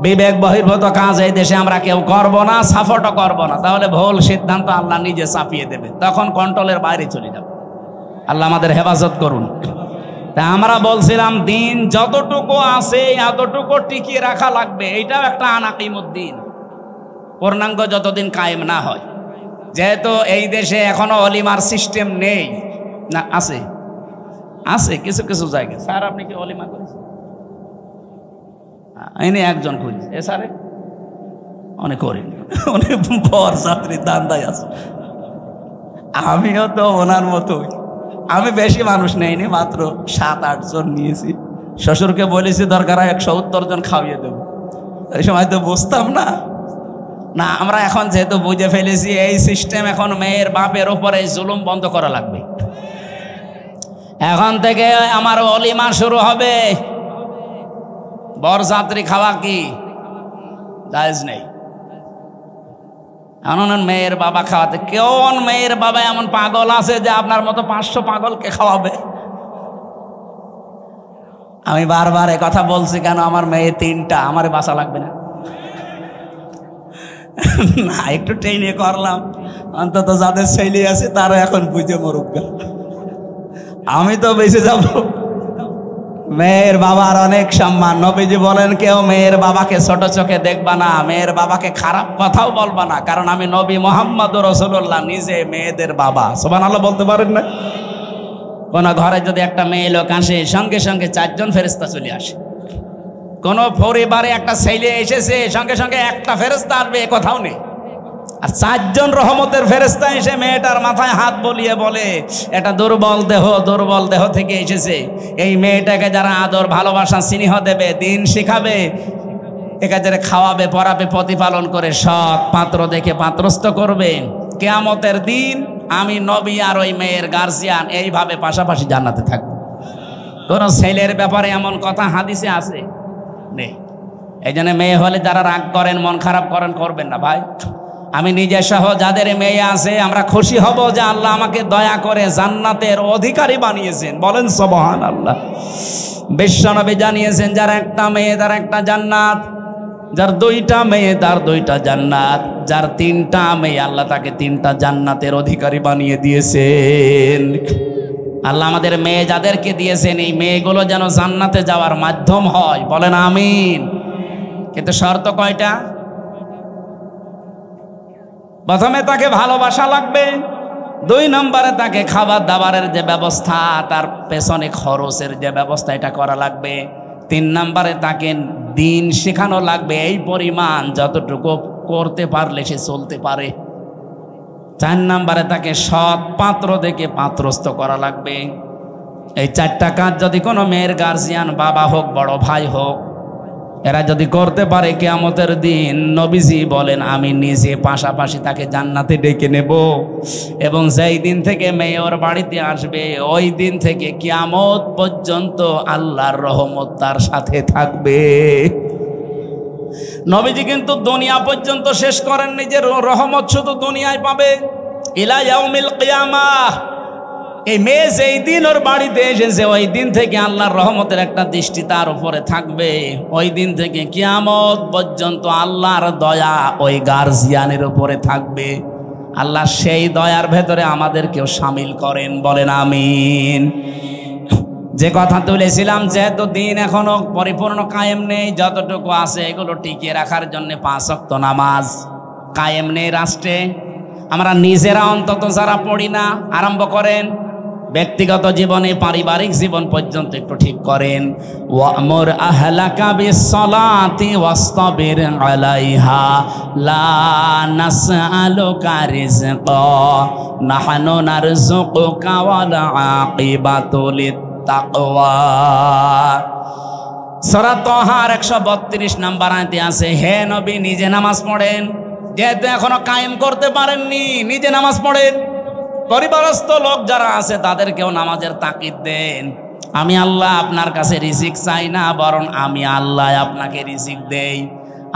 বিবেক বহির্ভূত কাজ এই দেশে আমরা কেউ করব না, সাপোর্টও করব না। তাহলে ভুল সিদ্ধান্ত আল্লাহ নিজে চাপিয়ে দেবে, তখন কন্ট্রোলের বাইরে চলে যাবে। আল্লাহ আমাদের হেফাজত করুন। তা আমরা বলছিলাম দিন যতটুকু আছে এতটুকু টিকিয়ে রাখা লাগবে, এইটাও একটা আনাকিমুদ্দিন, পূর্ণাঙ্গ যতদিন কায়েম না হয়। যেহেতু এই দেশে এখনো অলিমার সিস্টেম নেই, না আছে আছে কিছু কিছু জায়গায়। স্যার আপনি কি অলিমা করেছেন? এনে একজন করেছে, এ স্যারে অনেক করেনি, অনেক বর যাত্রী দান্দায় আছে। আমিও তো ওনার মতোই, আমি বেশি মানুষ নেইনি, মাত্র 7-8 জন নিয়েছি। শ্বশুরকে বলেছি দরকার হয় 170 জন খাওয়িয়ে দেবো। এই সময় তো বুঝতাম না। না, আমরা এখন যেহেতু বুঝে ফেলেছি এই সিস্টেম, এখন মেয়ের বাপের ওপরে জুলুম বন্ধ করা লাগবে। এখন থেকে আমার অলিমা শুরু হবে। বরযাত্রী খাওয়া কি জায়েজ নেই। এমন মেয়ের বাবা খাওয়াতে, কেমন মেয়ের বাবা এমন পাগল আছে যে আপনার মতো 500 পাগলকে খাওয়াবে? আমি বারবার এ কথা বলছি কেন, আমার মেয়ে 3টা, আমার বাঁচা লাগবে না। না, একটু ট্রেনে করলাম, অন্তত যাদের ছেলে আছে তারা এখন বুঝে মরুক, আমি তো বেঁচে যাব। মেয়ের বাবার অনেক সম্মান। নবীজি বলেন কেউ মেয়ের বাবাকে ছোট চোখে দেখবা না, মেয়ের বাবাকে খারাপ কথাও বলবা না, কারণ আমি নবী মুহাম্মদ রাসূলুল্লাহ নিজে মেয়েদের বাবা। সুবহানাল্লাহ বলতে পারেন না? কোন ঘরে যদি একটা মেয়ে লোক আসে, সঙ্গে সঙ্গে 4 জন ফেরেশতা চলে আসে। কোন পরিবারে একটা ছেলে এসেছে, সঙ্গে সঙ্গে একটা ফেরেশতা আসবে, এ কথাও নেই। আর 4 জন রহমতের ফেরেশতা এসে মেয়েটার মাথায় হাত বলিয়ে বলে এটা দুর্বল দেহ থেকে এসেছে, এই মেয়েটাকে যারা আদর ভালোবাসা স্নেহ দেবে, দিন শিখাবে, একে যারা খাওয়াবে পরাবে প্রতিপালন করে সৎ পাত্র দেখে পাত্রস্থ করবে, কিয়ামতের দিন আমি নবী আর ওই মেয়ের গার্জিয়ান এইভাবে পাশাপাশি জান্নাতে থাকবো। কোন ছেলের ব্যাপারে এমন কথা হাদিসে আছে নেই। এই জন্য মেয়ে হলে যারা রাগ করেন, মন খারাপ করেন, করবেন না ভাই। আমি নিজে সহ যাদের মেয়ে আছে আমরা খুশি হব যে আল্লাহ আমাকে দয়া করে জান্নাতের অধিকারী বানিয়েছেন। বলেন সুবহানাল্লাহ। বিশ্বনবী জানিয়েছেন যার একটা মেয়ে তার একটা জান্নাত, যার 2টা মেয়ে তার 2টা জান্নাত, যার 3টা মেয়ে আল্লাহ তাকে 3টা জান্নাতের অধিকারী বানিয়ে দিয়েছেন। আল্লাহ আমাদের মেয়ে যাদেরকে দিয়েছেন এই মেয়েগুলো যেন জান্নাতে যাওয়ার মাধ্যম হয়। বলেন আমিন। কিন্তু শর্ত কয়টা? প্রথমে তাকে ভালোবাসা লাগবে, 2 নম্বরে তাকে খাবার দাবারের যে ব্যবস্থা, তার পেছনে খরচের যে ব্যবস্থা, এটা করা লাগবে। 3 নম্বরে তাকে দিন শেখানো লাগবে এই পরিমাণ যতটুকু করতে পারলে সে চলতে পারে। 4 নম্বরে তাকে সৎ পাত্র দেখে পাত্রস্থ করা লাগবে। এই 4টা কাজ যদি কোনো মেয়ের গার্জিয়ান, বাবা হোক বড় ভাই হোক, এরা যদি করতে পারে, কিয়ামতের দিন নবীজি বলেন আমি নিজে পাশাপাশি তাকে জান্নাতে ডেকে নেব, এবং যেই দিন থেকে মেয়ে ওর বাড়িতে আসবে ওই দিন থেকে কিয়ামত পর্যন্ত আল্লাহর রহমত তার সাথে থাকবে। নবীজি কিন্তু দুনিয়া পর্যন্ত শেষ করেননি যে রহমত শুধু দুনিয়ায় পাবে, ইলা ইয়াউমিল কিয়ামাহ। এই মেয়ে যেই দিন ওর বাড়িতে এসেছে ওই দিন থেকে আল্লাহর রহমতের একটা দৃষ্টি তার উপরে থাকবে, ওই দিন থেকে কিয়ামত পর্যন্ত আল্লাহর দয়া ওই গার্জিয়ানের উপরে থাকবে। আল্লাহ সেই দয়ার ভেতরে আমাদেরকেও শামিল করেন। বলেন আমিন। যে কথা তুলেছিলাম, যেহেতু দিন এখনো পরিপূর্ণ কায়েম নেই, যতটুকু আছে এগুলো টিকিয়ে রাখার জন্য 5 ওয়াক্ত নামাজ কায়েম নেই রাষ্ট্রে। আমরা নিজেরা অন্তত যারা পড়ি না, আরম্ভ করেন ব্যক্তিগত জীবনে, পারিবারিক জীবন পর্যন্ত একটু ঠিক করেন। ওয়ামুর আহলাকা বিসসালাতি ওয়াসতাবির আলাইহা লা নাসআলুকা রিজকা নাহনু নারযুকুকা ওয়াল আকিবাতু লিত্তাকওয়া। সূরা তাহার 132 নম্বর আয়াতে আছে, হে নবী নিজে নামাজ পড়েন। যেহেতু এখনো কায়েম করতে পারেননি, নিজে নামাজ পড়েন। পরিবারস্থ লোক যারা আছে তাদেরকেও নামাজের তাকিদ দেন। আমি আল্লাহ আপনার কাছে রিজিক চাই না, বরং আমি আল্লাহ আপনাকে রিজিক দেই।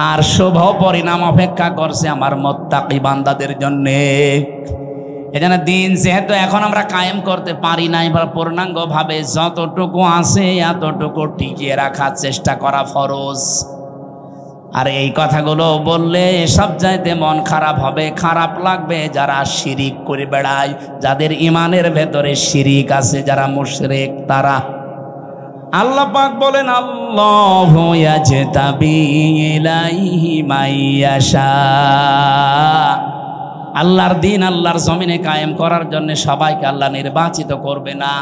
আর শুভ পরিণাম অপেক্ষা করছে আমার মুত্তাকি বান্দাদের জন্য। এজন্য দিন যেহেতু এখন আমরা কায়েম করতে পারি নাই পূর্ণাঙ্গ ভাবে, যতটুকু আছে এতটুকু টিকিয়ে রাখার চেষ্টা করা ফরজ। আর এই কথাগুলো বললে সব চাইতে মন খারাপ হবে, খারাপ লাগবে যারা শিরিক করে বেড়ায়, যাদের ইমানের ভেতরে শিরিক আছে, যারা মুশরিক তারা। আল্লাহ পাক বলেন, আল্লাহু ইয়াজতাবি ইলাইহি মাইয়াশা। আল্লাহর দিন আল্লাহর জমিনে কায়েম করার জন্য সবাইকে আল্লাহ নির্বাচিত করবে না।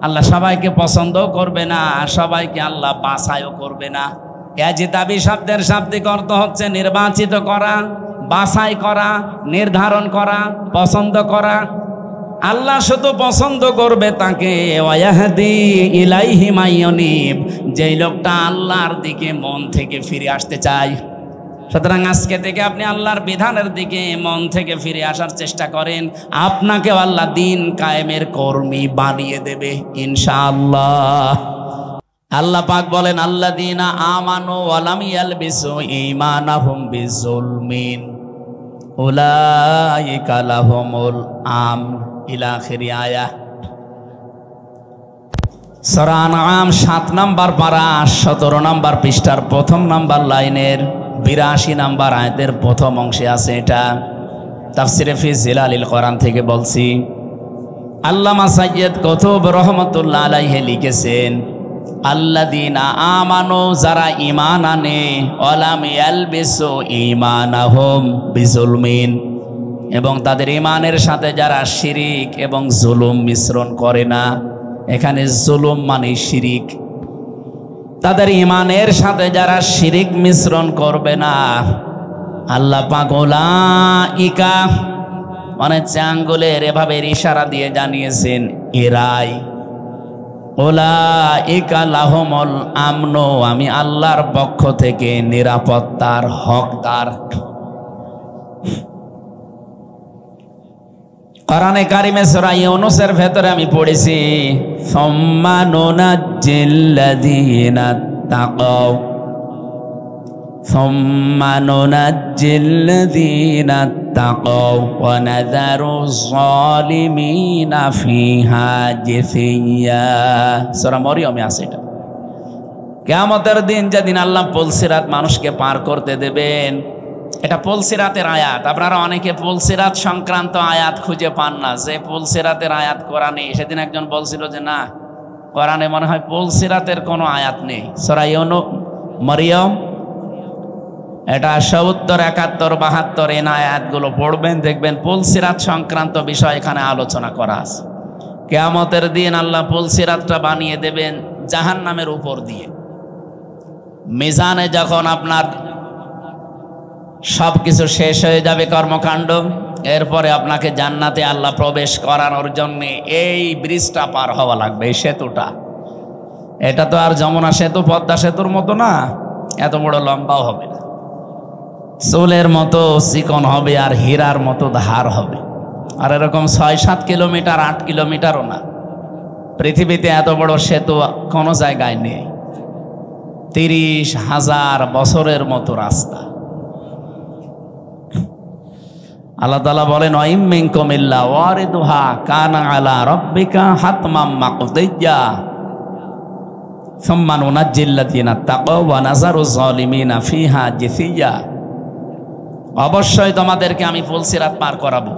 আল্লাহ সবাইকে পছন্দও করবে না, সবাইকে আল্লাহ বাছাইও করবে না। ইয়াজতাবি শব্দের শাব্দিক অর্থ হচ্ছে নির্বাচিত করা, বাছাই করা, নির্ধারণ করা, পছন্দ করা। আল্লাহ শুধু পছন্দ করবে তাকে, ওয়াহদি ইলাইহি মাইয়ুনিব, যেই লোকটা আল্লাহর দিকে মন থেকে ফিরে আসতে চায়। সুতরাং আজকে থেকে আপনি আল্লাহর বিধানের দিকে মন থেকে ফিরে আসার চেষ্টা করেন, আপনাকেও আল্লাহ দিন কায়েমের কর্মী বানিয়ে দেবে ইনশাআল্লাহ। আল্লাহ পাক বলেন, আল্লাযীনা আমানু ওয়া লাম ইয়ালবিসু ঈমানাহুম বিযুলমিন উলাইকা লাহুমুল আমন ইলা আখিরি আয়াত। সূরা আনআম 7 নম্বর পারা 17 নম্বর পৃষ্ঠার প্রথম নম্বর লাইনের 82 নম্বর আয়াতের প্রথম অংশে আছে। এটা তাফসিরে ফি জিলালিল কোরআন থেকে বলছি। আল্লামা সাইয়্যিদ কুতুব রহমাতুল্লাহ আলাইহি লিখেছেন, আল্লাযীনা আমানু, যারা ঈমান আনে, ওয়া লাম ইয়ালবিসু ঈমানাহুম বিযুলমিন, এবং তাদের ঈমানের সাথে যারা শিরিক এবং জুলুম মিশ্রণ করে না। এখানে জুলুম মানে শিরিক। তাদের ঈমানের সাথে যারা শিরিক মিশ্রণ করবে না, আল্লাহ পাক উলাইকা মানে আঙ্গুলের এভাবে ইশারা দিয়ে জানিয়েছেন, এরাই উলাইকা লাহুমুল আমন, আমি আল্লাহর পক্ষ থেকে নিরাপত্তার হকদার। কোরআনে কারিমে সূরা ইউনূসের ভেতরে আমি পড়েছি, সুম্মা নুনাজ্জিল্লাযীনা তাকাও সুম্মা নুনাজ্জিল্লাযীনা তাকাও ওয়া নাযারুয যালিমিনা ফিহা জিসিয়া। সূরা মরিয়মে আছে এটা। কিয়ামতের দিন যেদিন আল্লাহ পুলসিরাত মানুষকে পার করতে দেবেন, এটা পুলসিরাতের আয়াত। আপনারা অনেকে পুলসিরাত সংক্রান্ত আয়াত খুঁজে পান না, যে পুলসিরাতের আয়াত কোরআনে। সেদিন একজন বলছিল যে না, কোরআনে মনে হয় পুলসিরাতের কোনো আয়াত নেই। সূরা মরিয়ম এটা ৭০, ৭১, ৭২ এই আয়াতগুলো পড়বেন, দেখবেন পুলসিরাত সংক্রান্ত বিষয় এখানে আলোচনা করা আছে। কিয়ামতের দিন আল্লাহ পুলসিরাতটা বানিয়ে দেবেন জাহান্নামের উপর দিয়ে। মিজানে যখন আপনার সবকিছু শেষ হয়ে যাবে কর্মকাণ্ড, এরপরে আপনাকে জান্নাতে আল্লাহ প্রবেশ করানোর জন্য এই ব্রিজটা পার হওয়া লাগবে, এই সেতুটা। এটা তো আর যমুনা সেতু, পদ্মা সেতুর মতো না, এত বড় লম্বাও হবে না, চুলের মতো চিকন হবে আর হীরার মতো ধার হবে। আর এরকম ৬-৭ কিলোমিটার, ৮ কিলোমিটারও না। পৃথিবীতে এত বড় সেতু কোনো জায়গায় নেই। ৩০,০০০ বছরের মতো রাস্তা। আল্লাহ তাআলা বলেন, ওয়াইম মিনকুম ইল্লা ওয়ারিদুহা কানা আলা রাব্বিকা হাতমাম মাকদিয়্যা সুম্মা নুনাজ্জিল্লাযীনা তাকাও ওয়া নাযারু যালিমিনা ফিহা জিসিয়া। অবশ্যই তোমাদেরকে আমি পুলসিরাত পার করাবো।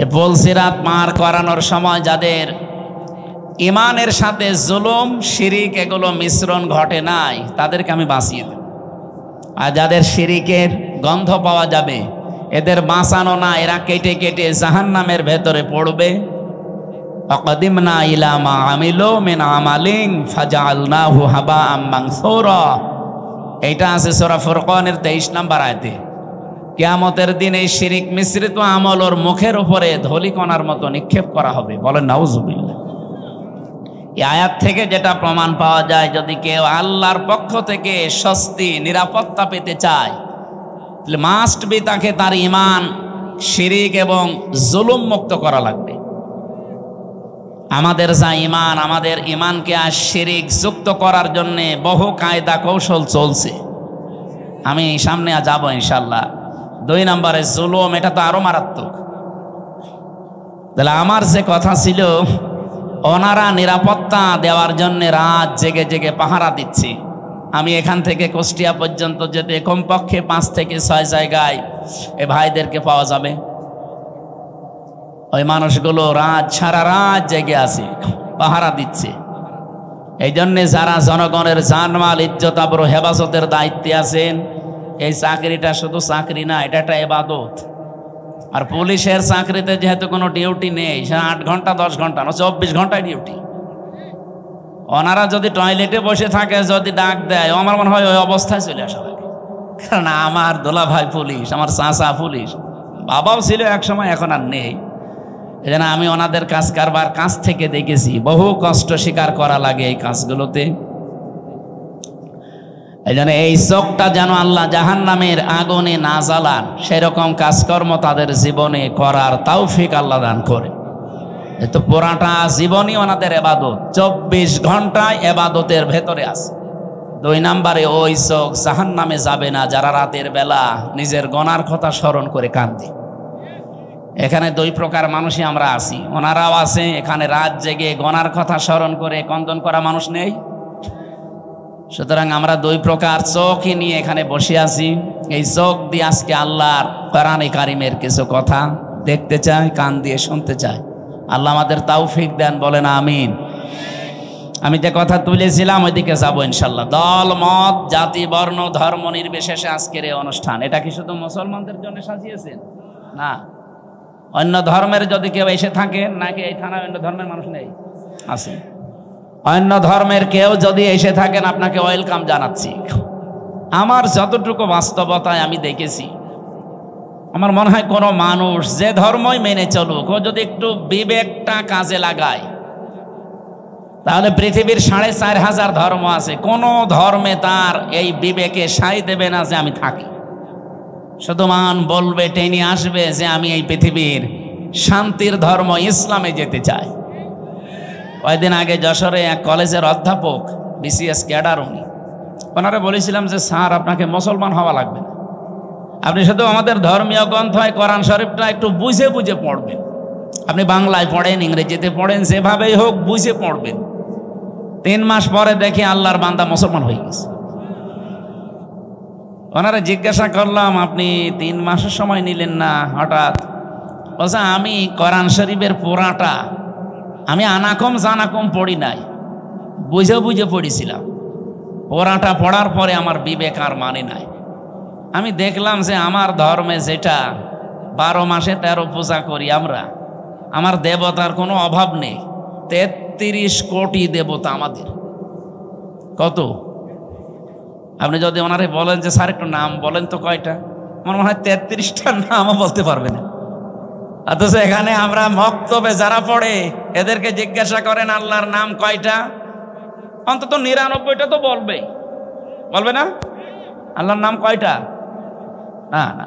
এই পুলসিরাত পার করানোর সময় যাদের ইমানের সাথে জুলুম শিরিক এগুলো মিশ্রণ ঘটে নাই, তাদেরকে আমি বাঁচিয়ে দেব। আর যাদের শিরিকের গন্ধ পাওয়া যাবে, এদের বাঁচানো না, এরা কেটে কেটে জাহান্নামের ভেতরে পড়বে। অকদিমনা ইলা মা আমিলু মিন আমালিন ফাজআলনাহু হাবাআম মানসুরা। এটা আছে সূরা ফুরকানের 23 নম্বর আয়াতে। কিয়ামতের দিন এই শিরিক মিশ্রিত আমল ওর মুখের উপরে ধূলিকণার মতো নিক্ষেপ করা হবে। বলেন নাউজুবিল্লাহ। এই আয়াত থেকে যেটা প্রমাণ পাওয়া যায়, যদি কেউ আল্লাহর পক্ষ থেকে স্বস্তি নিরাপত্তা পেতে চায়, তাহলে মাস্ট বি তাকে তার ঈমান শিরিক এবং জুলুম মুক্ত করা লাগবে। আমাদের যা ঈমান, আমাদের ঈমানকে আর শিরিক যুক্ত করার জন্য বহু কায়দা কৌশল চলছে। আমি সামনে যাব ইনশাআল্লাহ। 2 নম্বরে জুলুম, এটা তো আরো মারাত্মক। তাহলে আমার যে কথা ছিল, ওনারা নিরাপত্তা দেওয়ার জন্য রাত জেগে জেগে পাহারা দিচ্ছে। আমি এখান থেকে কুষ্টিয়া পর্যন্ত যেতে কমপক্ষে 5 থেকে 6 জায়গায় এ ভাইদেরকে পাওয়া যাবে। ওই মানুষগুলো সারা রাত জেগে আছে, পাহারা দিচ্ছে। এই জন্যে যারা জনগণের জানমাল ইজ্জত আবরু হেফাজতের দায়িত্বে আছেন, এই চাকরিটা শুধু চাকরি না, এটা একটা ইবাদত। আর পুলিশের চাকরিতে যেহেতু কোনো ডিউটি নেই, সে 8 ঘন্টা 10 ঘন্টা না, 24 ঘন্টায় ডিউটি। ওনারা যদি টয়লেটে বসে থাকে, যদি ডাক দেয়, আমার মনে হয় ওই অবস্থায় চলে আসা লাগে। কারণ আমার দোলা ভাই পুলিশ, আমার চাচা পুলিশ, বাবাও ছিল এক সময়, এখন আর নেই। এই জন্য আমি ওনাদের কাজ কারবার কাছ থেকে দেখেছি, বহু কষ্ট স্বীকার করা লাগে এই কাজগুলোতে। এই জন্য এই চোখটা যেন আল্লাহ জাহান্নামের আগুনে না জ্বালান, সেরকম কাজকর্ম তাদের জীবনে করার তৌফিক আল্লাহ দান করে। তো পুরাটা জীবনই ওনাদের ইবাদত, 24 ঘন্টায় ইবাদতের ভেতরে আছে। 2 নম্বরে ওই চোখ জাহান্নামে যাবে না যারা রাতের বেলা নিজের গুনার কথা স্মরণ করে কাঁদে। এখানে 2 প্রকার মানুষই আমরা আছি, ওনারাও আছে। এখানে রাত জেগে গুনার কথা স্মরণ করে কন্দন করা মানুষ নেই। সুতরাং আমরা 2 প্রকার চোখই নিয়ে এখানে বসে আছি। এই চোখ দিয়ে আজকে আল্লাহর কোরআনে কারিমের কিছু কথা দেখতে চাই, কান দিয়ে শুনতে চাই। আল্লাহ আমাদের তৌফিক দেন, বলেন আমিন। আমি যে কথা তুলেছিলাম ওইদিকে যাব ইনশাল্লাহ। দল মত জাতি বর্ণ ধর্ম নির্বিশেষে আজকের এই অনুষ্ঠান, এটা কি শুধু মুসলমানদের জন্য সাজিয়েছেন? না, অন্য ধর্মের যদি কেউ এসে থাকে, নাকি এই থানায় অন্য ধর্মের মানুষ নেই? আছে। অন্য ধর্মের কেউ যদি এসে থাকেন, আপনাকে ওয়েলকাম জানাচ্ছি। আমার যতটুকু বাস্তবতায় আমি দেখেছি, আমার মনে হয় কোনো মানুষ যে ধর্মই মেনে চলুক, ও যদি একটু বিবেকটা কাজে লাগায়, তাহলে পৃথিবীর 4500 ধর্ম আছে, কোনো ধর্মে তার এই বিবেকে সাই দেবে না যে আমি থাকি। শুধু মান বলবে, টেনে আসবে যে আমি এই পৃথিবীর শান্তির ধর্ম ইসলামে যেতে চাই। কয়েকদিন আগে যশোরে এক কলেজের অধ্যাপক, বিসিএস ক্যাডার, ওনারা বলেছিলাম যে স্যার, আপনাকে মুসলমান হওয়া লাগবে না, আপনি শুধু আমাদের ধর্মীয় গ্রন্থ কোরআন শরীফটা একটু বুঝে বুঝে পড়বেন। আপনি বাংলায় পড়েন, ইংরেজিতে পড়েন, যেভাবেই হোক বুঝে পড়বেন। 3 মাস পরে দেখি আল্লাহর বান্দা মুসলমান হয়ে গেছে। ওনারা জিজ্ঞাসা করলাম, আপনি 3 মাসের সময় নিলেন না হঠাৎ? বলছে, আমি কোরআন শরীফের পুরাটা আমি আনাকম জানাকম পড়ি নাই, বুঝে বুঝে পড়েছিলাম। পুরাটা পড়ার পরে আমার বিবেক আর মানে নাই। আমি দেখলাম যে আমার ধর্মে যেটা 12 মাসে 13 পূজা করি আমরা, আমার দেবতার কোনো অভাব নেই। 33 কোটি দেবতা আমাদের। কত? আপনি যদি ওনারে বলেন যে স্যার একটু নাম বলেন তো কয়টা, আমার মনে হয় 33টার নামও বলতে পারবে না। অথচ এখানে আমরা মক্তবে যারা পড়ে, এদেরকে জিজ্ঞাসা করেন আল্লাহর নাম কয়টা, অন্তত 99টা তো বলবেই, বলবে না? আল্লাহর নাম কয়টা? না না,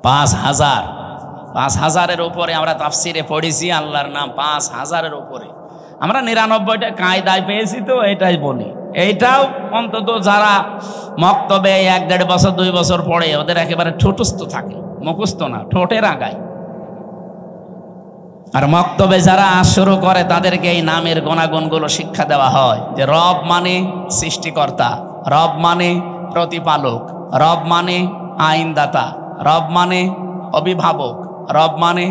5000-5000-এর উপরে আমরা তাফসিরে পড়েছি। আল্লাহর নাম 5000-এর উপরে। আমরা 99টা কায়দায় পেয়েছি, তো এটাই বলি। এইটাও অন্তত যারা মক্তবে 1-1.5 বছর 2 বছর পড়ে, ওদের একেবারে ঠোঁটস্থ থাকে, মুখস্থ না, ঠোঁটের আগায়। আর মক্তবে যারা শুরু করে, তাদেরকে এই নামের গুণাগুণগুলো শিক্ষা দেওয়া হয়, যে রব মানে সৃষ্টিকর্তা, রব মানে প্রতিপালক, রব মানে আইনদাতা, রব মানে অভিভাবক, রব মানে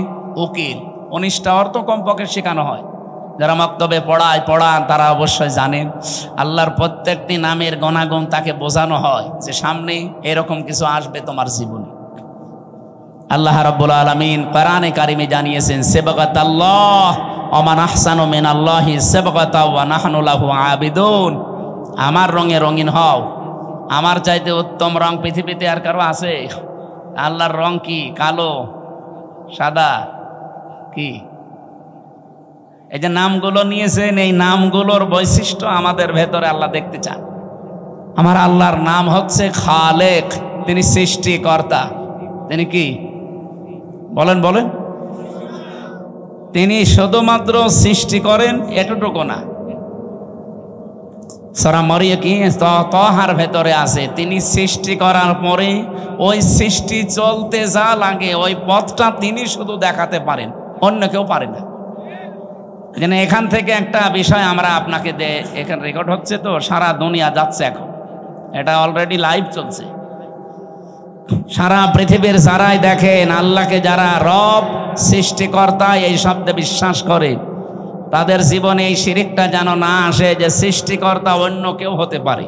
উকিল। 19টা অর্থ কমপক্ষে শেখানো হয়। যারা মক্তবে পড়ান তারা অবশ্যই জানেন আল্লাহর প্রত্যেকটি নামের গুণাগুণ তাকে বোঝানো হয় যে সামনে এরকম কিছু আসবে তোমার জীবনে। আল্লাহ রাব্বুল আলামিন কোরআনে কারিমে জানিয়েছেন সিবগাতাল্লাহ ওয়া মান আহসানু মিনাল্লাহি সিবগাতা ওয়া নাহনু লাহু আবিদুন। আমার রঙে রঙিন হও, আমার চাইতে উত্তম রং পৃথিবীতে আর কারো আছে? আল্লাহর রং কি? কালো, সাদা, কি? এই যে নামগুলো নিয়েছেন, এই নামগুলোর বৈশিষ্ট্য আমাদের ভেতরে আল্লাহ দেখতে চান। আমার আল্লাহর নাম হচ্ছে খালেক, তিনি সৃষ্টিকর্তা। তিনি কি? বলেন বলেন। তিনি শুধুমাত্র সৃষ্টি করেন এতটুকু না, সূরা মরিয়ম কি তহার ভেতরে আছে তিনি সৃষ্টি করার পরে ওই সৃষ্টি চলতে যা লাগে ওই পথটা তিনি শুধু দেখাতে পারেন, অন্য কেউ পারে না। যেন এখান থেকে একটা বিষয় আমরা আপনাকে এখানে রেকর্ড হচ্ছে, তো সারা দুনিয়া যাচ্ছে, এখন এটা অলরেডি লাইভ চলছে। সারা পৃথিবীর যারাই দেখেন আল্লাহকে, যারা রব সৃষ্টিকর্তা এই শব্দে বিশ্বাস করে, তাদের জীবনে এই শিরিকটা যেন না আসে যে সৃষ্টিকর্তা অন্য কেউ হতে পারে।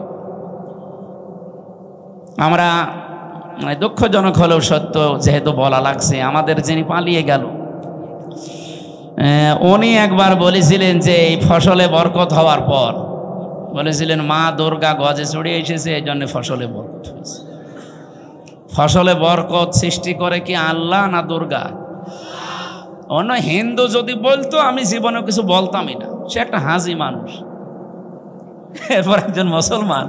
আমরা দুঃখজনক হলেও সত্য যেহেতু বলা লাগছে, আমাদের যিনি পালিয়ে গেল উনি একবার বলেছিলেন যে এই ফসলে বরকত হওয়ার পর বলেছিলেন মা দুর্গা গজে চড়ে এসেছে, এই জন্য ফসলে বরকত হয়েছে। ফসলে বরকত সৃষ্টি করে কি আল্লাহ না দুর্গা? অন্য হিন্দু যদি বলতো আমি জীবনে কিছু বলতামই না, সে একটা হাজি মানুষ। এরপর একজন মুসলমান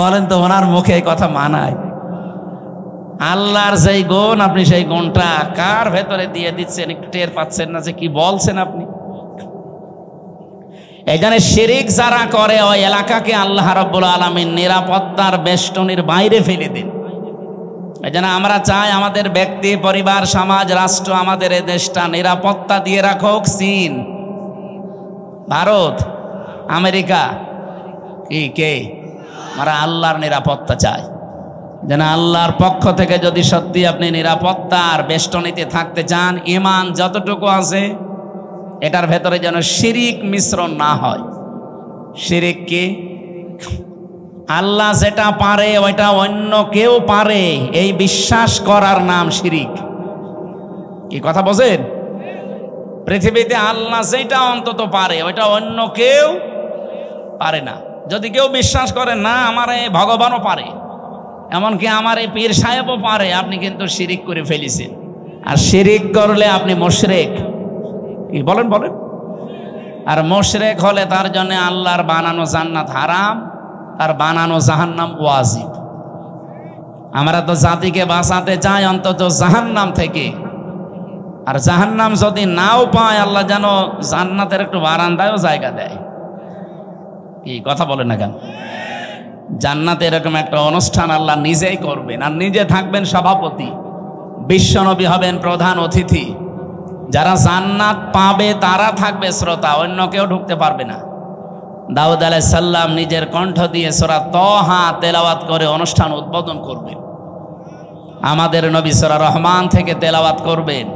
বলেন তো ওনার মুখে এই কথা মানায়? আল্লাহর যেই গুণ, আপনি সেই গুণটা কার ভেতরে দিয়ে দিচ্ছেন, একটু টের পাচ্ছেন না যে কি বলছেন আপনি? এই জন্য শিরিক যারা করে ওই এলাকাকে আল্লাহ রাব্বুল আলামিন নিরাপত্তার বেষ্টনীর বাইরে ফেলে দেন। এই জন্য আমরা চাই আমাদের ব্যক্তি, পরিবার, সমাজ, রাষ্ট্র, আমাদের এই দেশটা নিরাপত্তা দিয়ে রাখুক চীন, ভারত, আমেরিকা, কে? আমরা আল্লাহর নিরাপত্তা চাই। যেন আল্লাহর পক্ষ থেকে যদি সত্যি আপনি নিরাপত্তার বেষ্টনীতে থাকতে চান, ঈমান যতটুকু আছে এটার ভেতরে যেন শিরিক মিশ্রণ না হয়। শিরিক কি? আল্লাহ যেটা পারে ওইটা অন্য কেউ পারে, এই বিশ্বাস করার নাম শিরিক। কি কথা বোঝেন? পৃথিবীতে আল্লাহ যেটা অন্তত পারে ওইটা অন্য কেউ পারে না। যদি কেউ বিশ্বাস করে না আমার এই ভগবানও পারে, এমনকি আমার এই পীর সাহেবও পারে, আপনি কিন্তু শিরিক করে ফেলেছেন। আর শিরিক করলে আপনি মুশরিক। কি বলেন বলেন? আর মুশরিক হলে তার জন্য আল্লাহর বানানো জান্নাত হারাম, আর বানানো জাহান্নাম ওয়াজিব। আমরা তো জাতিকে বাঁচাতে চাই অন্তত জাহান্নাম থেকে, আর জাহান্নাম যদি নাও পায় আল্লাহ যেন জান্নাতের একটু বারান্দায়ও জায়গা দেয়। কি কথা বলেন না কেন? জান্নাতে এরকম একটা অনুষ্ঠান আল্লাহ নিজেই করবেন, আর নিজে থাকবেন সভাপতি, বিশ্বনবী হবেন প্রধান অতিথি। যারা জান্নাত পাবে তারা থাকবে শ্রোতা, অন্য কেউ ঢুকতে পারবে না। দাউদ আলাইহিস সালাম নিজের কণ্ঠ দিয়ে সূরা তাহা তেলাওয়াত করে অনুষ্ঠান উদ্বোধন করবেন। আমাদের নবী সূরা রহমান থেকে তেলাওয়াত করবেন,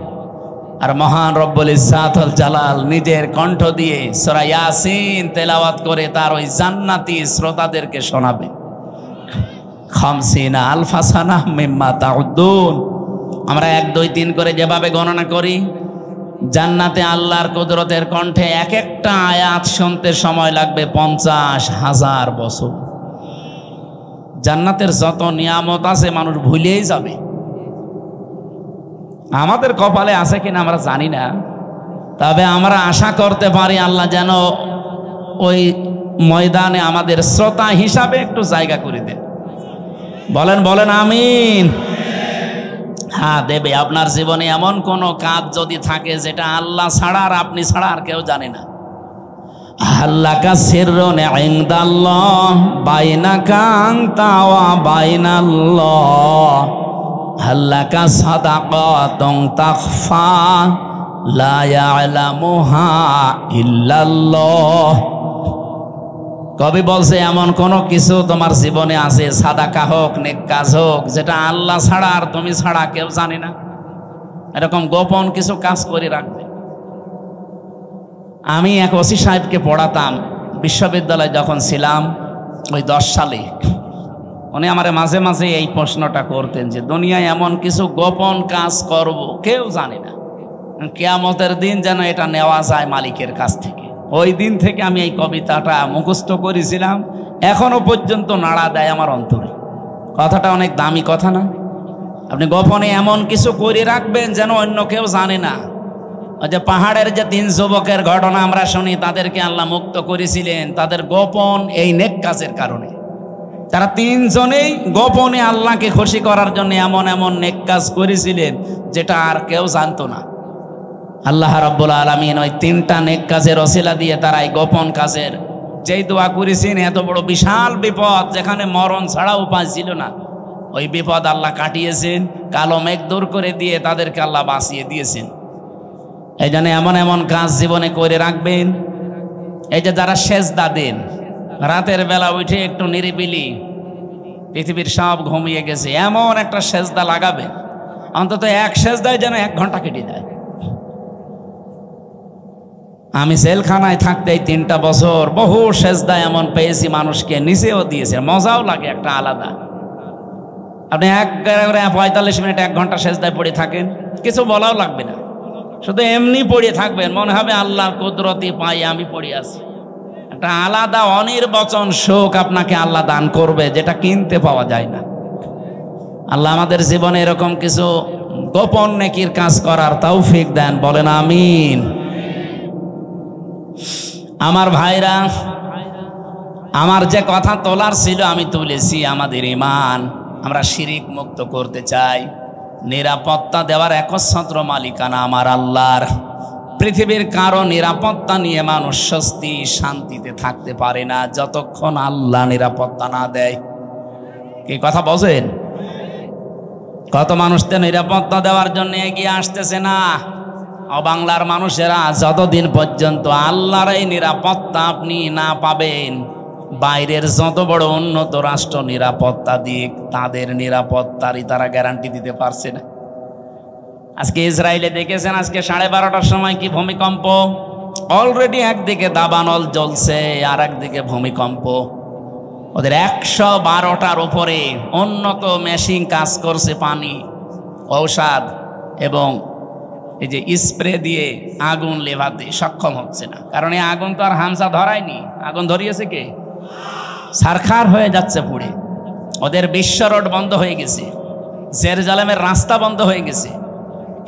আর মহান রব্বুল ইজ্জাত ওয়াল জালাল নিজের কণ্ঠ দিয়ে সূরা ইয়াসিন তেলাওয়াত করে তার ওই জান্নাতি শ্রোতাদেরকে শোনাবেন। 50 আলফা সানা মিম্মা তাউদ্দুন। আমরা 1 2 3 করে যেভাবে গণনা করি, জান্নাতে আল্লাহর কুদরতের কণ্ঠে এক একটা আয়াত শুনতে সময় লাগবে 50,000 বছর। জান্নাতের যত নিয়ামত আছে মানুষ ভুলেই যাবে। আমাদের কপালে আছে কিনা আমরা জানি না, তবে আমরা আশা করতে পারি আল্লাহ যেন ওই ময়দানে আমাদের শ্রোতা হিসাবে একটু জায়গা করে দেন। বলেন বলেন আমিন। হ্যাঁ দেবে। আপনার জীবনে এমন কোনো কাজ যদি থাকে যেটা আল্লাহ ছাড়া আর আপনি ছাড়া আর কেউ জানে না, আল্লাকা সিররুন ইনদাল্লাহ বাইনাকা আনতা ওয়া বাইনাল্লাহ, আল্লাকা সাদাকাতুন তাখফা লা ইয়ালামুহা ইল্লাল্লাহ। কবি বলছে এমন কোন কিছু তোমার জীবনে আছে, সাদাকা হোক, নেক কাজ হোক, যেটা আল্লাহ ছাড়া আর তুমি ছাড়া কেউ জানে না। এরকম গোপন কিছু কাজ করে রাখবে। আমি এক ওসি সাহেবকে পড়াতাম বিশ্ববিদ্যালয়ে যখন ছিলাম, ওই 10 সালে। উনি আমার মাঝে মাঝে এই প্রশ্নটা করতেন যে দুনিয়ায় এমন কিছু গোপন কাজ করব, কেউ জানে না, কিয়ামতের দিন যেন এটা নেওয়া যায় মালিকের কাছ থেকে। ওই দিন থেকে আমি এই কবিতাটা মুখস্থ করেছিলাম, এখনো পর্যন্ত নাড়া দেয় আমার অন্তরে। কথাটা অনেক দামি কথা না? আপনি গোপনে এমন কিছু করে রাখবেন যেন অন্য কেউ জানে না। ওই যে পাহাড়ের যে 3 যুবকের ঘটনা আমরা শুনি, তাদেরকে আল্লাহ মুক্ত করেছিলেন তাদের গোপন এই নেক কাজের কারণে। তারা 3 জনেই গোপনে আল্লাহকে খুশি করার জন্য এমন এমন নেক কাজ করেছিলেন যেটা আর কেউ জানতো না। আল্লাহ রাব্বুল আলামিন ওই 3টা নেক কাজের ওসিলা দিয়ে তারা এই গোপন কাজের যেই দোয়া করেছেন, এত বড় বিশাল বিপদ যেখানে মরণ ছাড়া উপায় ছিল না, ওই বিপদ আল্লাহ কাটিয়েছেন, কালো মেঘ দূর করে দিয়ে তাদেরকে আল্লাহ বাঁচিয়ে দিয়েছেন। এই জন্য এমন এমন কাজ জীবনে করে রাখবেন। এই যে যারা সেজদা দেন, রাতের বেলা উঠে একটু নিরিবিলি, পৃথিবীর সব ঘুমিয়ে গেছে, এমন একটা সেজদা লাগাবে, অন্তত এক সেজদায় যেন 1 ঘন্টা কেটে যায়। আমি জেলখানায় থাকতে 3টা বছর বহু সেজদা এমন পেয়েছি, মানুষকে নিচেও দিয়েছে, মজাও লাগে একটা আলাদা। আপনি 45 মিনিট 1 ঘন্টা সেজদায় পড়ে থাকেন, কিছু বলাও লাগবে না, শুধু এমনি পড়ে থাকবেন, মনে হবে আল্লাহর কুদরতি পাই আমি পড়ে আছি। একটা আলাদা অনির্বচন সুখ আপনাকে আল্লাহ দান করবে, যেটা কিনতে পাওয়া যায় না। আল্লাহ আমাদের জীবনে এরকম কিছু গোপন নেকির কাজ করার তৌফিক দেন, বলেন আমিন। আমার ভাইরা, আমার যে কথা তোলার ছিল আমি তুলেছি। আমাদের ঈমান আমরা শিরিক মুক্ত করতে চাই। নিরাপত্তা দেওয়ার একচ্ছত্র মালিকানা আমার আল্লাহর। পৃথিবীর কারো নিরাপত্তা নিয়ে মানুষ স্বস্তি শান্তিতে থাকতে পারে না যতক্ষণ আল্লাহ নিরাপত্তা না দেয়। কি কথা বলেন? কত মানুষ তো নিরাপত্তা দেওয়ার জন্য এগিয়ে আসতেছে না। বাংলার মানুষেরা যতদিন পর্যন্ত আল্লাহর এই নিরাপত্তা আপনি না পাবেন, বাইরের যত বড় উন্নত রাষ্ট্র নিরাপত্তা দিক, তাদের নিরাপত্তারই তারা গ্যারান্টি দিতে পারছে না। আজকে ইসরায়েলে দেখেছেন, আজকে 12:30টার সময় কি ভূমিকম্প। অলরেডি একদিকে দাবানল জ্বলছে, আর একদিকে ভূমিকম্প। ওদের 112টার উপরে উন্নত মেশিন কাজ করছে, পানি, ঔষধ এবং এই যে স্প্রে দিয়ে আগুন লেভাতে সক্ষম হচ্ছে না। কারণ এই আগুন তো আর হামসা ধরায়নি, আগুন ধরিয়েছে কে? ছারখার হয়ে যাচ্ছে পুড়ে। ওদের বিশ্ব রোড বন্ধ হয়ে গেছে, জেরুজালেমের রাস্তা বন্ধ হয়ে গেছে।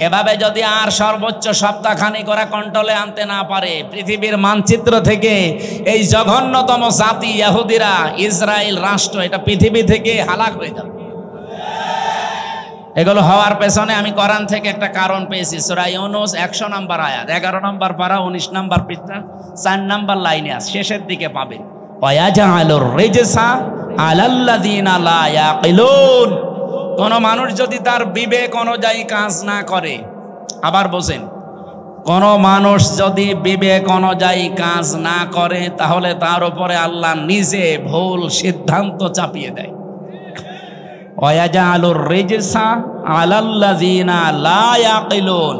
এভাবে যদি আর সর্বোচ্চ সপ্তাহখানেক ওরা কন্ট্রোলে আনতে না পারে, পৃথিবীর মানচিত্র থেকে এই জঘন্যতম জাতি ইহুদিরা, ইসরায়েল রাষ্ট্র, এটা পৃথিবী থেকে হালাক হয়ে যাবে। এগুলো হওয়ার পেছনে আমি কোরআন থেকে একটা কারণ পেয়েছি। সূরা ইউনূস 100 নম্বর আয়াত, 11 নম্বর পারা, 19 নম্বর পৃষ্ঠা, 4 নম্বর লাইনে আছে, শেষের দিকে পাবেন। ওয়ায়াজআলুর রিজসা আলাল্লাযিনা লা ইয়াকিলুন। কোন মানুষ যদি তার বিবেক অনুযায়ী কাজ না করে, আবার বোঝেন, কোন মানুষ যদি বিবেক অনুযায়ী কাজ না করে, তাহলে তার উপরে আল্লাহ নিজে ভুল সিদ্ধান্ত চাপিয়ে দেয়। ওয়ায়াজআলুর রিজসা আলাল্লাযিনা লা ইয়াকিলুন।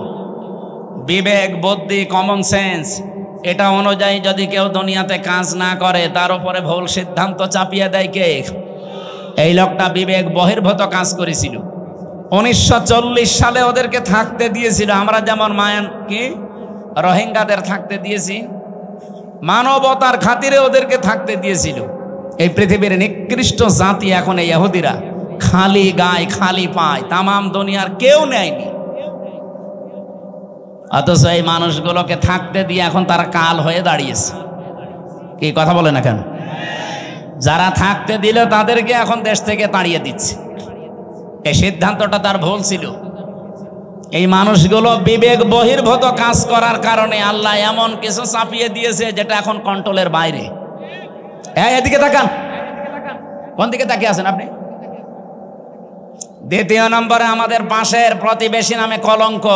বিবেক, বুদ্ধি, কমন সেন্স, এটা অনুযায়ী যদি কেউ দুনিয়াতে কাজ না করে, তার উপরে ভুল সিদ্ধান্ত চাপিয়ে দেয় কে? এই লোকটা বিবেক বহির্ভূত কাজ করেছিল। 1940 সালে ওদেরকে থাকতে দিয়েছিল, আমরা যেমন কি রোহিঙ্গাদের থাকতে দিয়েছি, মানবতার খাতিরে ওদেরকে থাকতে দিয়েছিল। এই পৃথিবীর নিকৃষ্ট জাতি এখন এই ইহুদিরা, খালি গায় খালি পায়, তামাম দুনিয়ার কেউ নেয়নি। অথচ এই মানুষগুলোকে থাকতে দিয়ে এখন তারা কাল হয়ে দাঁড়িয়েছে। কি কথা বলে না কেন? যারা থাকতে দিল তাদেরকে এখন দেশ থেকে তাড়িয়ে দিচ্ছে। এই সিদ্ধান্তটা তার ভুল ছিল। এই মানুষগুলো বিবেক বহির্ভূত কাজ করার কারণে আল্লাহ এমন কিছু চাপিয়ে দিয়েছে যেটা এখন কন্ট্রোলের বাইরে। এদিকে তাকান, কোন দিকে তাকিয়ে আছেন আপনি? দ্বিতীয় নম্বরে আমাদের পাশের প্রতিবেশী নামে কলঙ্ক।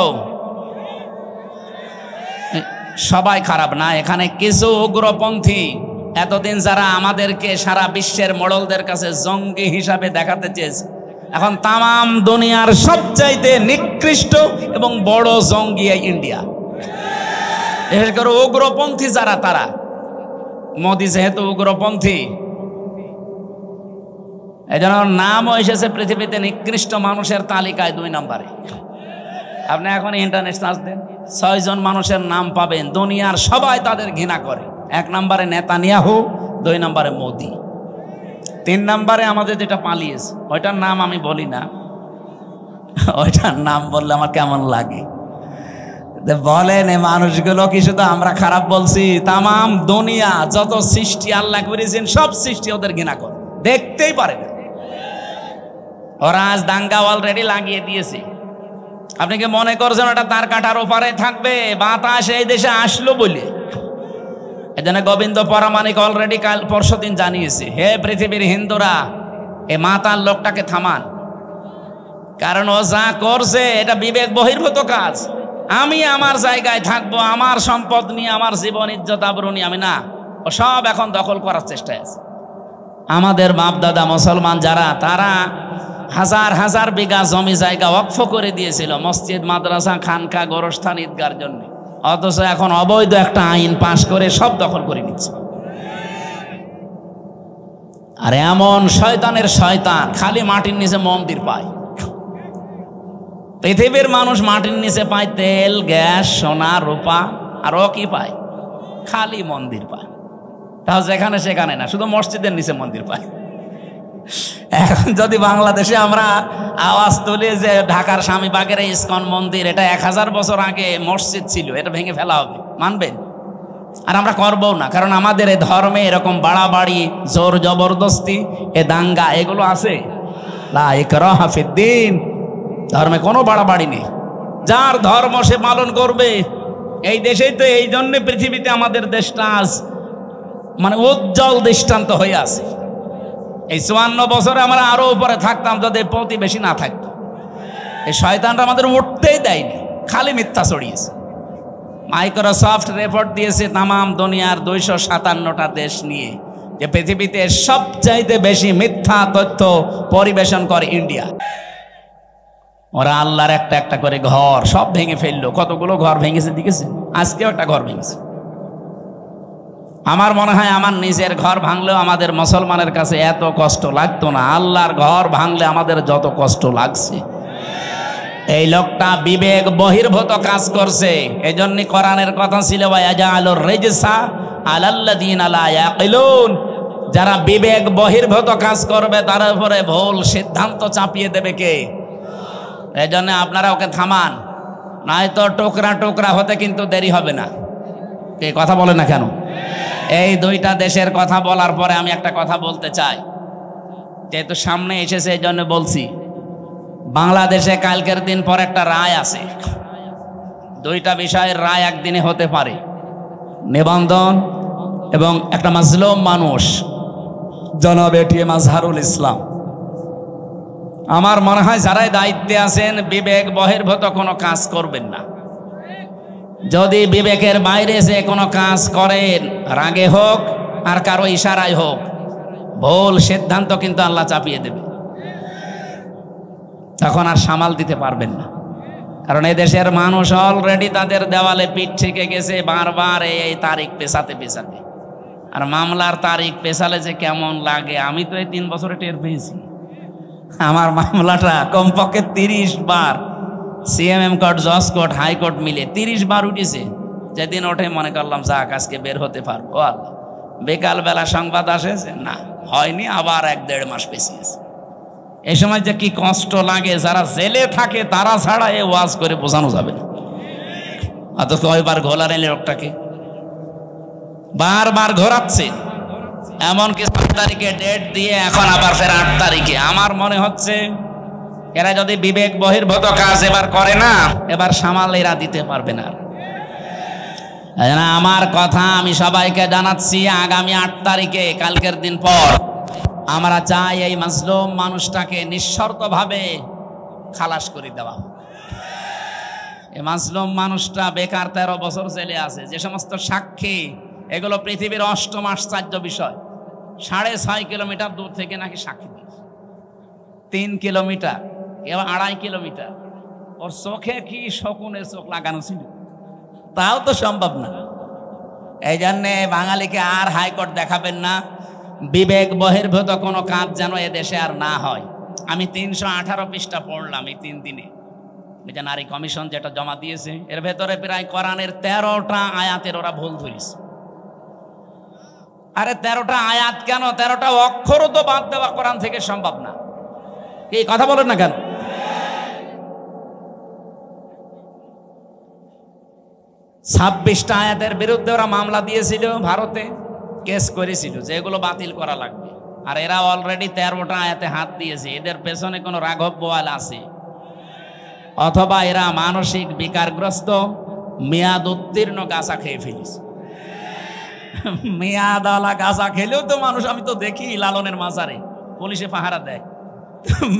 সবাই খারাপ না, এখানে কিছু উগ্রপন্থী এতদিন যারা আমাদেরকে সারা বিশ্বের মোড়লদের কাছে জঙ্গি হিসাবে দেখাতে চেয়েছে, এখন তামাম দুনিয়ার সবচাইতে নিকৃষ্ট এবং বড় জঙ্গি ইন্ডিয়া। বিশেষ করে উগ্রপন্থী যারা, তারা, মোদি যেহেতু উগ্রপন্থী, এই জন্য নামও এসেছে পৃথিবীতে নিকৃষ্ট মানুষের তালিকায় 2 নম্বরে। আপনি এখন ইন্টারনেট সার্চ দেন, 6 জন মানুষের নাম পাবেন, দুনিয়ার সবাই তাদের ঘৃণা করে। 1 নম্বরে নেতানিয়াহু, 2 নম্বরে মোদি, 3 নম্বরে আমাদের যেটা পালিয়েছে, ওইটার নাম আমি বলি না, ওইটার নাম বললে আমার কেমন লাগে। বলেন এই মানুষগুলো কি শুধু আমরা খারাপ বলছি? তামাম দুনিয়া যত সৃষ্টি আল্লাহ করেছেন সব সৃষ্টি ওদের ঘৃণা করে, দেখতেই পারে না। ওরা আজ দাঙ্গা অলরেডি লাগিয়ে দিয়েছে। আপনি কি মনে করছেন ওটা তার কাটার ওপারে থাকবে? বাতাস এই দেশে আসলো বলে। এজন্য গোবিন্দ পরামানিক অলরেডি কাল পরশুদিন জানিয়েছে, হে পৃথিবীর হিন্দুরা, এ মাতাল লোকটাকে থামান, কারণ ও যা করছে এটা বিবেক বহির্ভূত কাজ। আমি আমার জায়গায় থাকবো, আমার সম্পদ নিয়ে, আমার জীবন ইজ্জত আবরু নিয়ে আমি না, ও সব এখন দখল করার চেষ্টায় আছে। আমাদের বাপ দাদা মুসলমান যারা, তারা হাজার হাজার বিঘা জমি জায়গা ওয়াকফ করে দিয়েছিল মসজিদ, মাদ্রাসা, খানকা, গোরস্থান, ঈদগার জন্য, অথচ এখন অবৈধ একটা আইন পাশ করে সব দখল করে নিচ্ছে। আর এমন শয়তানের শয়তান খালি মাটির নিচে মন্দির পায়। পৃথিবীর মানুষ মাটির নিচে পায় তেল, গ্যাস, সোনা, রূপা, আর ও কি পায়? খালি মন্দির পায়। তাও যেখানে সেখানে না, শুধু মসজিদের নিচে মন্দির পায়। এখন যদি বাংলাদেশে আমরা আওয়াজ তুলি যে ঢাকার স্বামীবাগের ইসকন মন্দির, এটা 1000 বছর আগে মসজিদ ছিল, এটা ভেঙে ফেলা হবে, মানবেন? আর আমরা করবো না, কারণ আমাদের এই ধর্মে এরকম বাড়াবাড়ি, জোর জবরদস্তি, এ দাঙ্গা, এগুলো আছে। লা ইকরাহা ফিদ্দিন, ধর্মে কোনো বাড়াবাড়ি নেই, যার ধর্ম সে পালন করবে। এই দেশেই তো এই জন্য পৃথিবীতে আমাদের দেশটা আজ মানে উজ্জ্বল দৃষ্টান্ত হয়ে আছে। এই 54 বছরে আমরা আরো উপরে থাকতাম যদি প্রতিবেশী না থাকতো। এই শয়তানরা আমাদের উঠতেই দেয়নি, খালি মিথ্যা ছড়িয়েছে। মাইক্রোসফট রিপোর্ট দিয়েছে তামাম দুনিয়ার 257টা দেশ নিয়ে, যে পৃথিবীতে সবচাইতে বেশি মিথ্যা তথ্য পরিবেশন করে ইন্ডিয়া। ওরা আল্লাহর একটা একটা করে ঘর সব ভেঙে ফেললো। কতগুলো ঘর ভেঙেছে দেখেছে? আজকেও একটা ঘর ভেঙেছে। আমার মনে হয় আমার নিজের ঘর ভাঙলেও আমাদের মুসলমানের কাছে এত কষ্ট লাগতো না, আল্লাহর ঘর ভাঙলে আমাদের যত কষ্ট লাগছে। এই লোকটা বিবেক বহির্ভূত কাজ করছে। এই জন্য কোরআনের কথা ছিল, ওয়ায়াজালুর রিজসা আলাল্লাযিনা লা ইয়াকিলুন, যারা বিবেক বহির্ভূত কাজ করবে তার উপরে ভুল সিদ্ধান্ত চাপিয়ে দেবে কে? এই জন্য আপনারা ওকে থামান, নয়তো টুকরা টুকরা হতে কিন্তু দেরি হবে না। এই কথা বলে না কেন? এই 2টা দেশের কথা বলার পরে আমি একটা কথা বলতে চাই, যেহেতু সামনে এসেছে এই জন্য বলছি। বাংলাদেশে কালকের দিন পর একটা রায় আছে, 2টা বিষয়ের রায় একদিনে হতে পারে, নিবন্ধন এবং একটা মাজলুম মানুষ জনাব এটিএম আজহারুল ইসলাম। আমার মনে হয় যারাই দায়িত্বে আছেন বিবেক বহির্ভূত কোনো কাজ করবেন না। যদি বিবেকের বাইরে যে কোনো কাজ করেন, রাগে হোক আর কারো ইশারায় হোক, ভুল সিদ্ধান্ত কিন্তু আল্লাহ চাপিয়ে দেবে, তখন আর সামাল দিতে পারবেন না। কারণ এই দেশের মানুষ অলরেডি তাদের দেওয়ালে পিঠ থেকে গেছে বারবার এই তারিখ পেছাতে পেছাতে। আর মামলার তারিখ পেছালে যে কেমন লাগে, আমি তো এই 3 বছরে টের পেয়েছি। আমার মামলাটা কমপক্ষে 30 বার সিএমএম কোর্ট, জজ কোর্ট, হাইকোর্ট মিলে 30 বার উঠেছে। যেদিন ওঠে মনে করলাম যাক আজকে বের হতে পারবো। আল্লাহ, বিকালবেলা সংবাদ আসে যে না হয়নি, আবার 1-1.5 মাস পেছিয়েছে। এই সময় যে কি কষ্ট লাগে, যারা জেলে থাকে তারা ছাড়া এ ওয়াজ করে বোঝানো যাবে না। অথচ কয়বার ঘোলার এলে লোকটাকে বারবার ঘোরাচ্ছে, এমনকি 7 তারিখে ডেট দিয়ে এখন আবার ফের 8 তারিখে। আমার মনে হচ্ছে এরা যদি বিবেক বহির্ভূত কাজ এবার করে না, এবার সামাল এরা দিতে পারবে না। আমার কথা আমি সবাইকে জানাচ্ছি, আগামী 8 তারিখে কালকের দিন পর আমরা চাই এই মাজলুম মানুষটাকে নিঃশর্তভাবে খালাস করে দেওয়া। এই মাজলুম মানুষটা বেকার 13 বছর জেলে আছে। যে সমস্ত সাক্ষী, এগুলো পৃথিবীর 8ম আশ্চর্য বিষয়। 6.5 কিলোমিটার দূর থেকে নাকি সাক্ষী দিয়েছে, 3 কিলোমিটার, এবার 2.5 কিলোমিটার। ওর চোখে কি শকুনের চোখ লাগানো ছিল, তাও তো সম্ভব না। এই জন্যে বাঙালিকে আর হাইকোর্ট দেখাবেন না, বিবেক বহির্ভূত কোনো কাজ যেন এ দেশে আর না হয়। আমি 318 পৃষ্ঠা পড়লাম এই 3 দিনে, এই যে নারী কমিশন যেটা জমা দিয়েছে, এর ভেতরে প্রায় কোরআনের 13টা আয়াতের ওরা ভুল ধরিস। আরে 13টা আয়াত কেন, 13টা অক্ষরও তো বাদ দেওয়া কোরআন থেকে সম্ভব না। এই কথা বলেন না কেন? 26টা আয়াতের বিরুদ্ধে ওরা মামলা দিয়েছিল, ভারতে কেস করেছিল যে এগুলো বাতিল করা লাগবে। আর এরা অলরেডি 13টা আয়াতে হাত দিয়েছে। এদের পেছনে কোনো রাঘব বোয়াল আছে, অথবা এরা মানসিক বিকারগ্রস্ত, মেয়াদ উত্তীর্ণ গাঁজা খেয়ে ফেলিস। মেয়াদওয়ালা গাঁজা খেলেও তো মানুষ, আমি তো দেখি লালনের মাজারে পুলিশে পাহারা দেয়,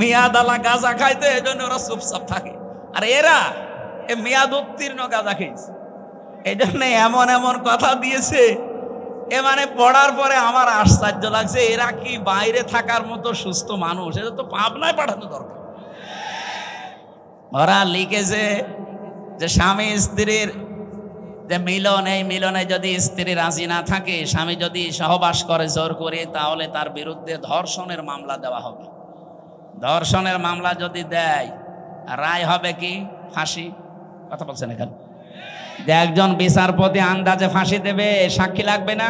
মেয়াদওয়ালা গাঁজা খাইতে, এই জন্য ওরা চুপচাপ থাকে। আর এরা এ মেয়াদ উত্তীর্ণ গাঁজা খেয়েছে, এই জন্য এমন এমন কথা দিয়েছে। এ মানে পড়ার পরে আমার আশ্চর্য লাগছে, এরা কি বাইরে থাকার মতো সুস্থ মানুষ? এদের তো পাবনায় পাঠানো দরকার। ওরা লিখেছে যে স্বামী স্ত্রীর যে মিলন, এই মিলনে যদি স্ত্রী রাজি না থাকে, স্বামী যদি সহবাস করে জোর করে, তাহলে তার বিরুদ্ধে ধর্ষণের মামলা দেওয়া হবে। ধর্ষণের মামলা যদি দেয়, রায় হবে কি? ফাঁসি। কথা বলছেন এখানে যে একজন বিচারপতি আন্দাজে ফাঁসি দেবে, সাক্ষী লাগবে না।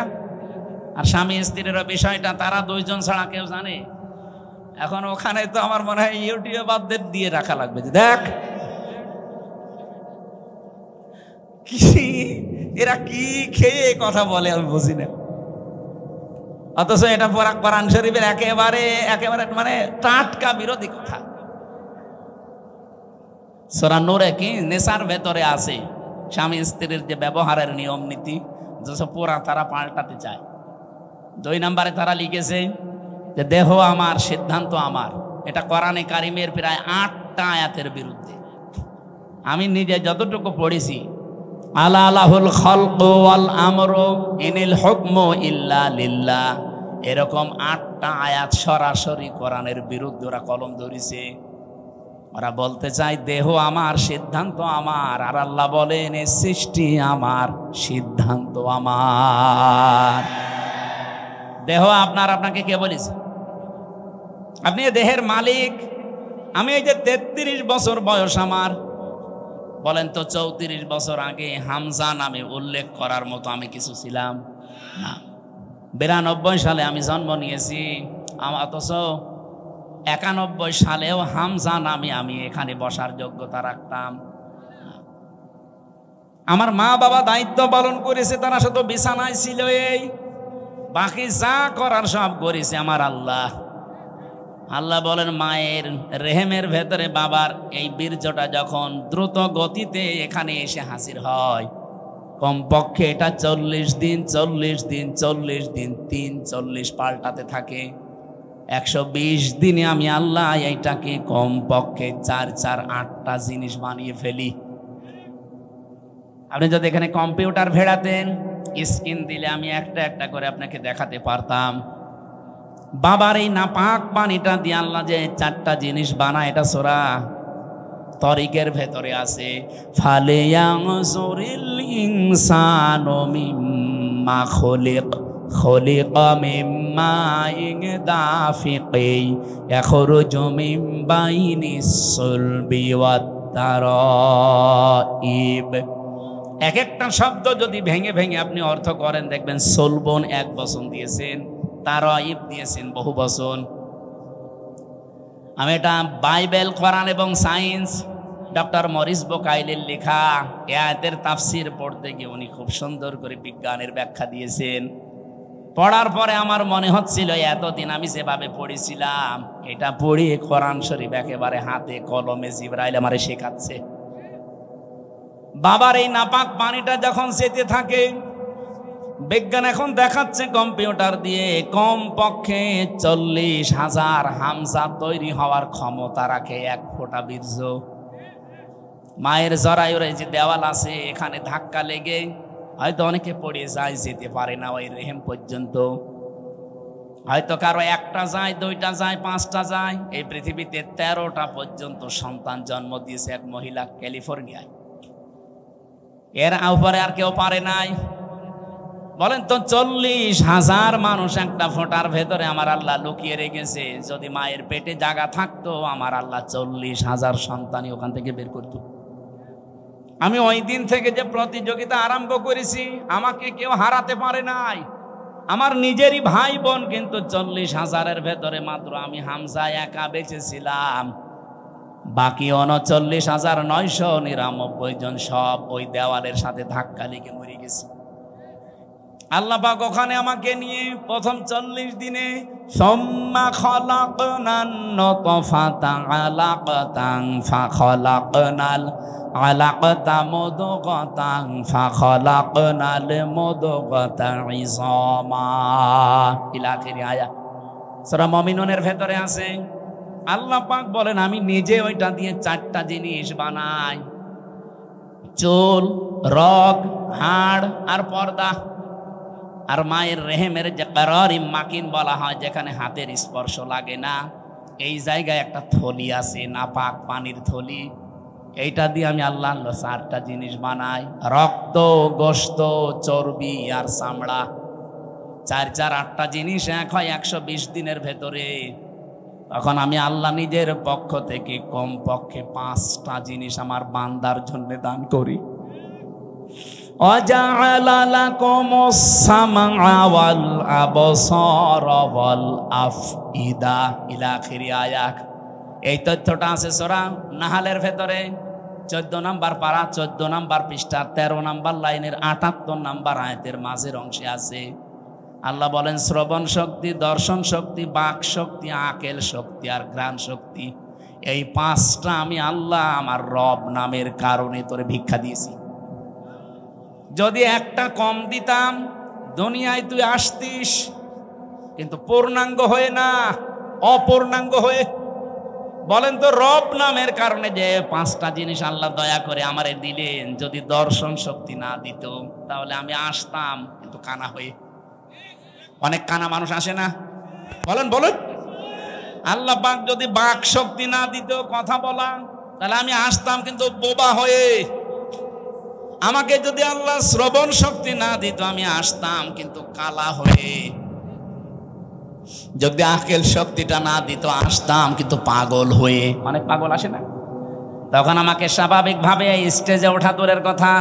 আর স্বামী স্ত্রীর বিষয়টা তারা দুইজন ছাড়া কেউ জানে। এখন ওখানে তো আমার মনে হয় ইউটিউবারদের দিয়ে রাখা লাগবে যে দেখ কি এরা কি খেয়ে কথা বলে, আমি বুঝি না। অথচ এটা কোরআন শরীফের একেবারে একেবারে মানে টাটকা বিরোধী কথা। সূরা নূরে কি নেশার ভেতরে আছে স্বামী স্ত্রীর যে ব্যবহারের নিয়ম নীতি, যেসব পুরা তারা পাল্টাতে চায়। 2 নম্বরে তারা লিখেছে যে দেহ আমার, সিদ্ধান্ত আমার। এটা কোরআনে কারিমের প্রায় 8টা আয়াতের বিরুদ্ধে। আমি নিজে যতটুকু পড়েছি, আলা লাহুল খালকু ওয়াল আমরু ইনিল হুকমু ইল্লা লিল্লাহ, এরকম 8টা আয়াত সরাসরি কোরআনের বিরুদ্ধে ওরা কলম ধরেছে। ওরা বলতে চায় দেহ আমার, সিদ্ধান্ত আমার। আর আল্লাহ বলেন এ সৃষ্টি আমার, সিদ্ধান্ত আমার। দেহ আপনার, আপনাকে কে বলেছে? আপনি দেহের মালিক। আমি এই যে 33 বছর বয়স আমার, বলেন তো 34 বছর আগে হামজা নামে উল্লেখ করার মতো আমি কিছু ছিলাম না। 92 সালে আমি জন্ম নিয়েছি, অথচ 91 সালেও হামজা নামে আমি এখানে বসার যোগ্যতা রাখতাম। আমার মা বাবা দায়িত্ব পালন করেছে, তারা শুধু বিছানায় ছিল, এই বাকি যা করার সব করেছে আমার আল্লাহ। আল্লাহ বলেন মায়ের রেহেমের ভেতরে বাবার এই বীর্যটা যখন দ্রুত গতিতে এখানে এসে হাজির হয়, কমপক্ষে এটা 40 দিন 40 দিন 40 দিন 40 পাল্টাতে থাকে। 120 দিনে আমি আল্লাহ এইটাকে কমপক্ষে 8টা জিনিস বানিয়ে ফেলি। আপনি যদি এখানে কম্পিউটার ভেড়াতেন, স্ক্রিন দিলে আমি একটা একটা করে আপনাকে দেখাতে পারতাম। বাবার এই নাপাক পানিটা দিয়ে আল্লাহ যে 4টা জিনিস বানায়, এটা সূরা তরিকের ভেতরে আছে। ফালিয়ানজুরিল ইনসানু মিম্মা খুলিক, খুলিকা মিম্মা দাফিকি ইয়াখরুজু মিন বাইনিস সুলবি ওয়াত তারাইব। এক একটা শব্দ যদি ভেঙে ভেঙে আপনি অর্থ করেন, দেখবেন সলবন 1 বচন দিয়েছেন, তারাইব দিয়েছেন বহু বচন। আমি এটা বাইবেল, কোরআন এবং সায়েন্স, ডক্টর মরিস বোকাইলের লেখা এ আয়াতের তাফসির পড়তে গিয়ে উনি খুব সুন্দর করে বিজ্ঞানের ব্যাখ্যা দিয়েছেন। পড়ার পরে আমার মনে হচ্ছিল এতদিন আমি যেভাবে পড়েছিলাম, এটা পড়িয়ে কোরআন শরীফ একেবারে হাতে কলমে জিবরাইল আমারে শেখাচ্ছে। বাবার এই নাপাক পানিটা যখন যেতে থাকে, বিজ্ঞান এখন দেখাচ্ছে কম্পিউটার দিয়ে কমপক্ষে 40,000 হামজা তৈরি হওয়ার ক্ষমতা রাখে 1 ফোঁটা বীর্য। মায়ের জরায়ুর যে দেওয়াল আছে, এখানে ধাক্কা লেগে হয়তো অনেকে পড়ে যায়, যেতে পারে না ওই রেহেম পর্যন্ত। হয়তো কারো 1টা যায়, 2টা যায়, 5টা যায়। এই পৃথিবীতে 13টা পর্যন্ত সন্তান জন্ম দিয়েছে এক মহিলা ক্যালিফোর্নিয়ায়। এর উপরে আর কেউ পারে নাই? বলেন তো 40,000 মানুষ একটা ফোঁটার ভেতরে আমার আল্লাহ লুকিয়ে রেখেছে। যদি মায়ের পেটে জায়গা থাকতো আমার আল্লাহ 40,000 সন্তানই ওখান থেকে বের করত। আমি ওই দিন থেকে যে প্রতিযোগিতা আরম্ভ করেছি, আমাকে কেউ হারাতে পারে নাই। আমার নিজেরই ভাই বোন কিন্তু 40,000-এর ভেতরে মাত্র আমি হামজা একা বেঁচেছিলাম। বাকি 39,999 জন সব ওই দেওয়ালের সাথে ধাক্কা লেগে মরে গেছে। আল্লাহ পাক ওখানে আমাকে নিয়ে প্রথম 40 দিনে সুম্মা খালাকনান নুতফাতান আলাকাতান ফাখালাকনাল আলাকাতা মুদগাতান ফাখালাকনাল মুদগাতা ইযামা ইলা আখিরি আয়াত। সূরা মুমিনুনের ভেতরে আছে। আল্লাহ পাক বলেন আমি নিজে ওইটা দিয়ে 4টা জিনিস বানাই, চুল, রগ, হাড় আর পর্দা। আর মায়ের রেহেমের যে কারারিম মাকিন বলা হয়, যেখানে হাতের স্পর্শ লাগে না, এই জায়গায় একটা থলি আছে, নাপাক পানির থলি। এইটা দিয়ে আমি আল্লাহ 4টা জিনিস বানাই, রক্ত, গোশত, চর্বি আর চামড়া। 4 8টা জিনিস এক হয় 120 দিনের ভেতরে। তখন আমি আল্লাহ নিজের পক্ষ থেকে কমপক্ষে 5টা জিনিস আমার বান্দার জন্য দান করি। ওয়াজআলা লাকুমুস সামআ ওয়াল আবসারা ওয়াল আফইদা ইলা আখিরি আয়াত। এই তথ্যটা আছে সূরা নাহালের ভেতরে 14 নম্বর পারা 14 নম্বর পৃষ্ঠা 13 নম্বর লাইনের 78 নম্বর আয়াতের মাঝের অংশে আছে। আল্লাহ বলেন শ্রবণ শক্তি, দর্শন শক্তি, বাক শক্তি, আকেল শক্তি আর ঘ্রাণ শক্তি, এই 5টা আমি আল্লাহ আমার রব নামের কারণে তোরে ভিক্ষা দিয়েছি। যদি একটা কম দিতাম দুনিয়ায় তুই আসতিস, কিন্তু পূর্ণাঙ্গ হয়ে না, অপূর্ণাঙ্গ হয়ে। বলেন তো রব নামের কারণে যে 5টা জিনিস আল্লাহ দয়া করে আমারে দিলেন, যদি দর্শন শক্তি না দিত তাহলে আমি আসতাম কিন্তু কানা হয়ে। অনেক কানা মানুষ আসে না? বলেন বলেন। আল্লাহ পাক যদি বাক শক্তি না দিত কথা বলা, তাহলে আমি আসতাম কিন্তু বোবা হয়ে। আমাকে যদি আল্লাহ শ্রবণ শক্তি না দিত আমি আসতাম কিন্তু কালা হয়ে। যদি আকেল শক্তিটা না দিত আসতাম কিন্তু পাগল হয়ে। অনেক পাগল আসে না? তখন আমাকে স্বাভাবিকভাবে স্টেজে ওঠা দূরের কথা,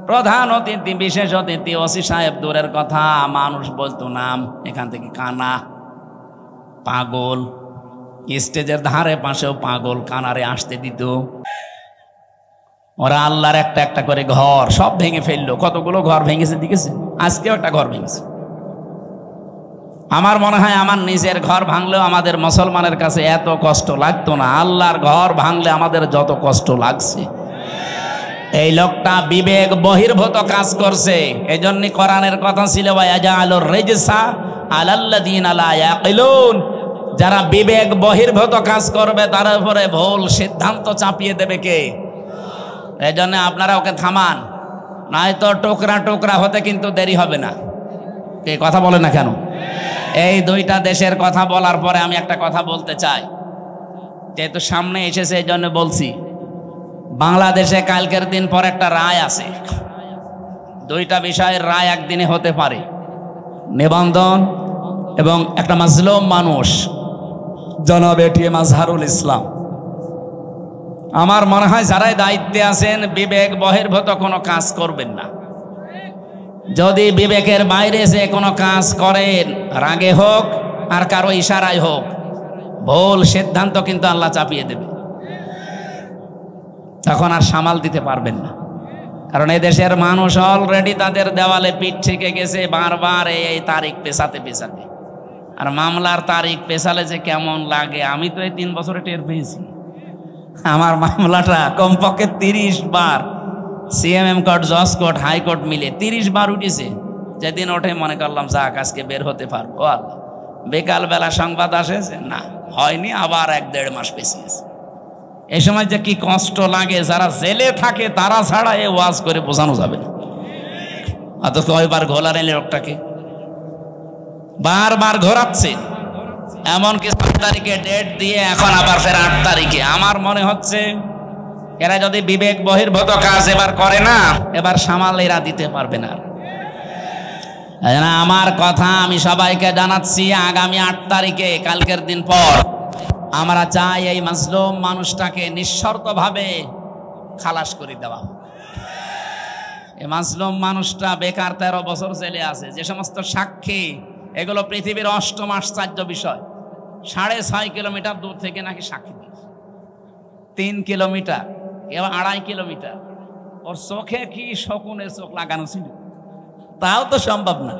প্রধান অতিথি, বিশেষ অতিথি, ওসি সাহেব দূরের কথা, মানুষ বলতো নাম এখান থেকে কানা, পাগল। স্টেজের ধারে পাশেও পাগল কানারে আসতে দিত। ওরা আল্লাহর একটা একটা করে ঘর সব ভেঙে ফেললো। কতগুলো ঘর ভেঙেছে দেখেছে? আজকেও একটা ঘর ভেঙেছে। আমার মনে হয় আমার নিজের ঘর ভাঙলেও আমাদের মুসলমানের কাছে এত কষ্ট লাগতো না। আল্লাহর ঘর ভাঙলে আমাদের যত কষ্ট লাগছে। এই লোকটা বিবেক বহির্ভূত কাজ করছে। এই জন্য কোরআনের কথা ছিল ওয়ায়াজালুর রিজসা আলাল্লাযিনা লা ইয়াকিলুন। যারা বিবেক বহির্ভূত কাজ করবে তার উপরে ভুল সিদ্ধান্ত চাপিয়ে দেবে কে? এই জন্য আপনারা ওকে থামান, নয়তো টুকরা টুকরা হতে কিন্তু দেরি হবে না। কে কথা বলে না কেন? এই 2টা দেশের কথা বলার পরে আমি একটা কথা বলতে চাই, যেহেতু সামনে এসেছে এই জন্য বলছি। বাংলাদেশে কালকের দিন পর একটা রায় আছে। 2টা বিষয়ের রায় একদিনে হতে পারে, নিবন্ধন এবং একটা মাজলুম মানুষ জনাব এটিএম আজহারুল ইসলাম। আমার মনে হয় যারাই দায়িত্বে আছেন বিবেক বহির্ভূত কোনো কাজ করবেন না। যদি বিবেকের বাইরে যে কোনো কাজ করেন, রাগে হোক আর কারো ইশারায় হোক, ভুল সিদ্ধান্ত কিন্তু আল্লাহ চাপিয়ে দেবে। তখন আর সামাল দিতে পারবেন না। কারণ এই দেশের মানুষ অলরেডি তাদের দেওয়ালে পিঠ থেকে গেছে বারবার এই তারিখ পেছাতে পেছাতে। আর মামলার তারিখ পেছালে যে কেমন লাগে আমি তো এই 3 বছরে টের পেয়েছি। আমার মামলাটা কমপক্ষে 30 বার সিএমএম কোর্ট, জজ কোর্ট, হাইকোর্ট মিলে 30 বার উঠেছে। যেদিন ওঠে মনে করলাম যাক আজকে বের হতে পারবো। আল্লাহ, বিকালবেলা সংবাদ আসে যে না হয়নি, আবার 1-1.5 মাস পেছিয়েছে। এই সময় যে কি কষ্ট লাগে, যারা জেলে থাকে তারা ছাড়া এ ওয়াজ করে বোঝানো যাবে না। অথচ কয়বার ঘোলার এলে লোকটাকে বারবার ঘোরাচ্ছে। এমনকি 7 তারিখে ডেট দিয়ে এখন আবার ফের 8 তারিখে। আমার মনে হচ্ছে এরা যদি বিবেক বহির্ভূত কাজ এবার করে না, এবার সামাল এরা দিতে পারবে না। আমার কথা আমি সবাইকে জানাচ্ছি, আগামী 8 তারিখে, কালকের দিন পর, আমরা চাই এই মাজলুম মানুষটাকে নিঃশর্তভাবে খালাস করে দেওয়া। এই মাজলুম মানুষটা বেকার 13 বছর জেলে আছে। যে সমস্ত সাক্ষী, এগুলো পৃথিবীর 8ম আশ্চর্য বিষয়। 6.5 কিলোমিটার দূর থেকে নাকি সাক্ষী দিয়েছে, 3 কিলোমিটার, এবার 2.5 কিলোমিটার। ওর চোখে কি শকুনের চোখ লাগানো ছিল, তাও তো সম্ভব না।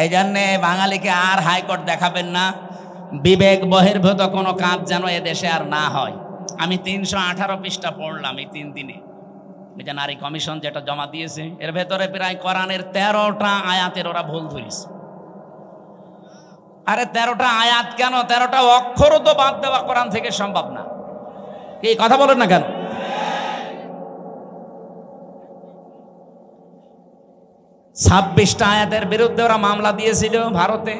এই জন্যে বাঙালিকে আর হাইকোর্ট দেখাবেন না। বিবেক বহির্ভূত কোনো কাজ যেন এ দেশে আর না হয়। আমি 318 পৃষ্ঠা পড়লাম এই 3 দিনে। এই যে নারী কমিশন যেটা জমা দিয়েছে, এর ভেতরে প্রায় কোরআনের 13টা আয়াতের ওরা ভুল ধরেছে। আরে 13টা আয়াত কেন, 13টা অক্ষরও তো বাদ দেওয়া কোরআন থেকে সম্ভব না। এই কথা বলেন না কেন? 26টা আয়াতের বিরুদ্ধে ওরা মামলা দিয়েছিল, ভারতে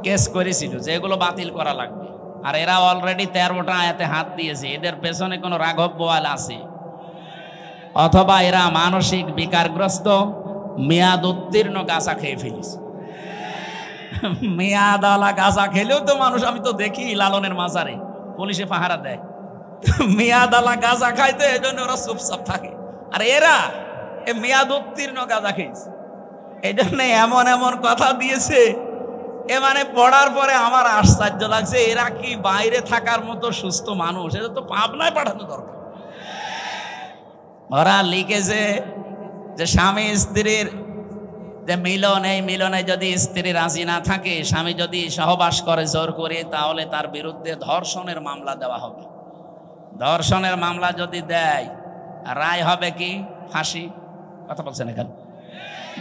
কেস করেছিল যে এগুলো বাতিল করা লাগবে। আর এরা অলরেডি 13টা আয়াতে হাত দিয়েছে। এদের পেছনে কোনো রাঘব বোয়াল আছে, অথবা এরা মানসিক বিকারগ্রস্ত, মেয়াদ উত্তীর্ণ গাঁজা খেয়ে ফেলিস। মেয়াদালা গাঁজা খেলেও তো মানুষ, আমি তো দেখি লালনের মাজারে পুলিশে পাহারা দেয়, মেয়াদালা গাঁজা খাইতে, এই জন্য ওরা চুপচাপ থাকে। আর এরা এ মেয়াদ উত্তীর্ণ গাঁজা খেয়েছে, এই জন্য এমন এমন কথা দিয়েছে। এ মানে পড়ার পরে আমার আশ্চর্য লাগছে, এরা কি বাইরে থাকার মতো সুস্থ মানুষ? এদের তো পাবনায় পাঠানো দরকার। ওরা লিখেছে যে স্বামী স্ত্রীর যে মিলন, এই মিলনে যদি স্ত্রী রাজি না থাকে, স্বামী যদি সহবাস করে জোর করে, তাহলে তার বিরুদ্ধে ধর্ষণের মামলা দেওয়া হবে। ধর্ষণের মামলা যদি দেয়, রায় হবে কি? ফাঁসি। কথা বলছেন এখানে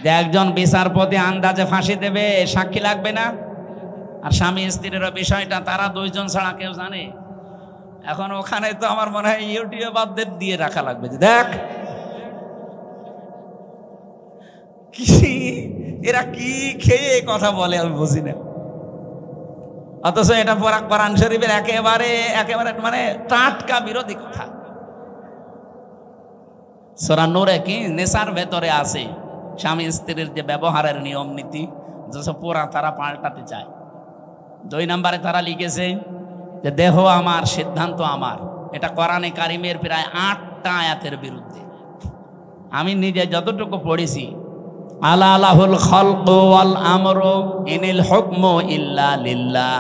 যে একজন বিচারপতি আন্দাজে ফাঁসি দেবে, সাক্ষী লাগবে না। আর স্বামী স্ত্রীর বিষয়টা তারা 2 জন ছাড়া কেউ জানে। এখন ওখানে তো আমার মনে হয় ইউটিউবারদের দিয়ে রাখা লাগবে যে দেখ কি এরা কি খেয়ে কথা বলে, আমি বুঝি না। অথচ এটা কোরআন শরীফের একেবারে মানে টাটকা বিরোধী কথা। সূরা নূরে কি নেশার ভেতরে আছে স্বামী স্ত্রীর যে ব্যবহারের নিয়ম নীতি, যেসব পুরা তারা পাল্টাতে চায়। 2 নম্বরে তারা লিখেছে যে দেহ আমার, সিদ্ধান্ত আমার। এটা কোরআনে কারিমের প্রায় 8টা আয়াতের বিরুদ্ধে। আমি নিজে যতটুকু পড়েছি, আলা লাহুল খালকু ওয়াল আমরু ইনিল হুকমু ইল্লা লিল্লাহ,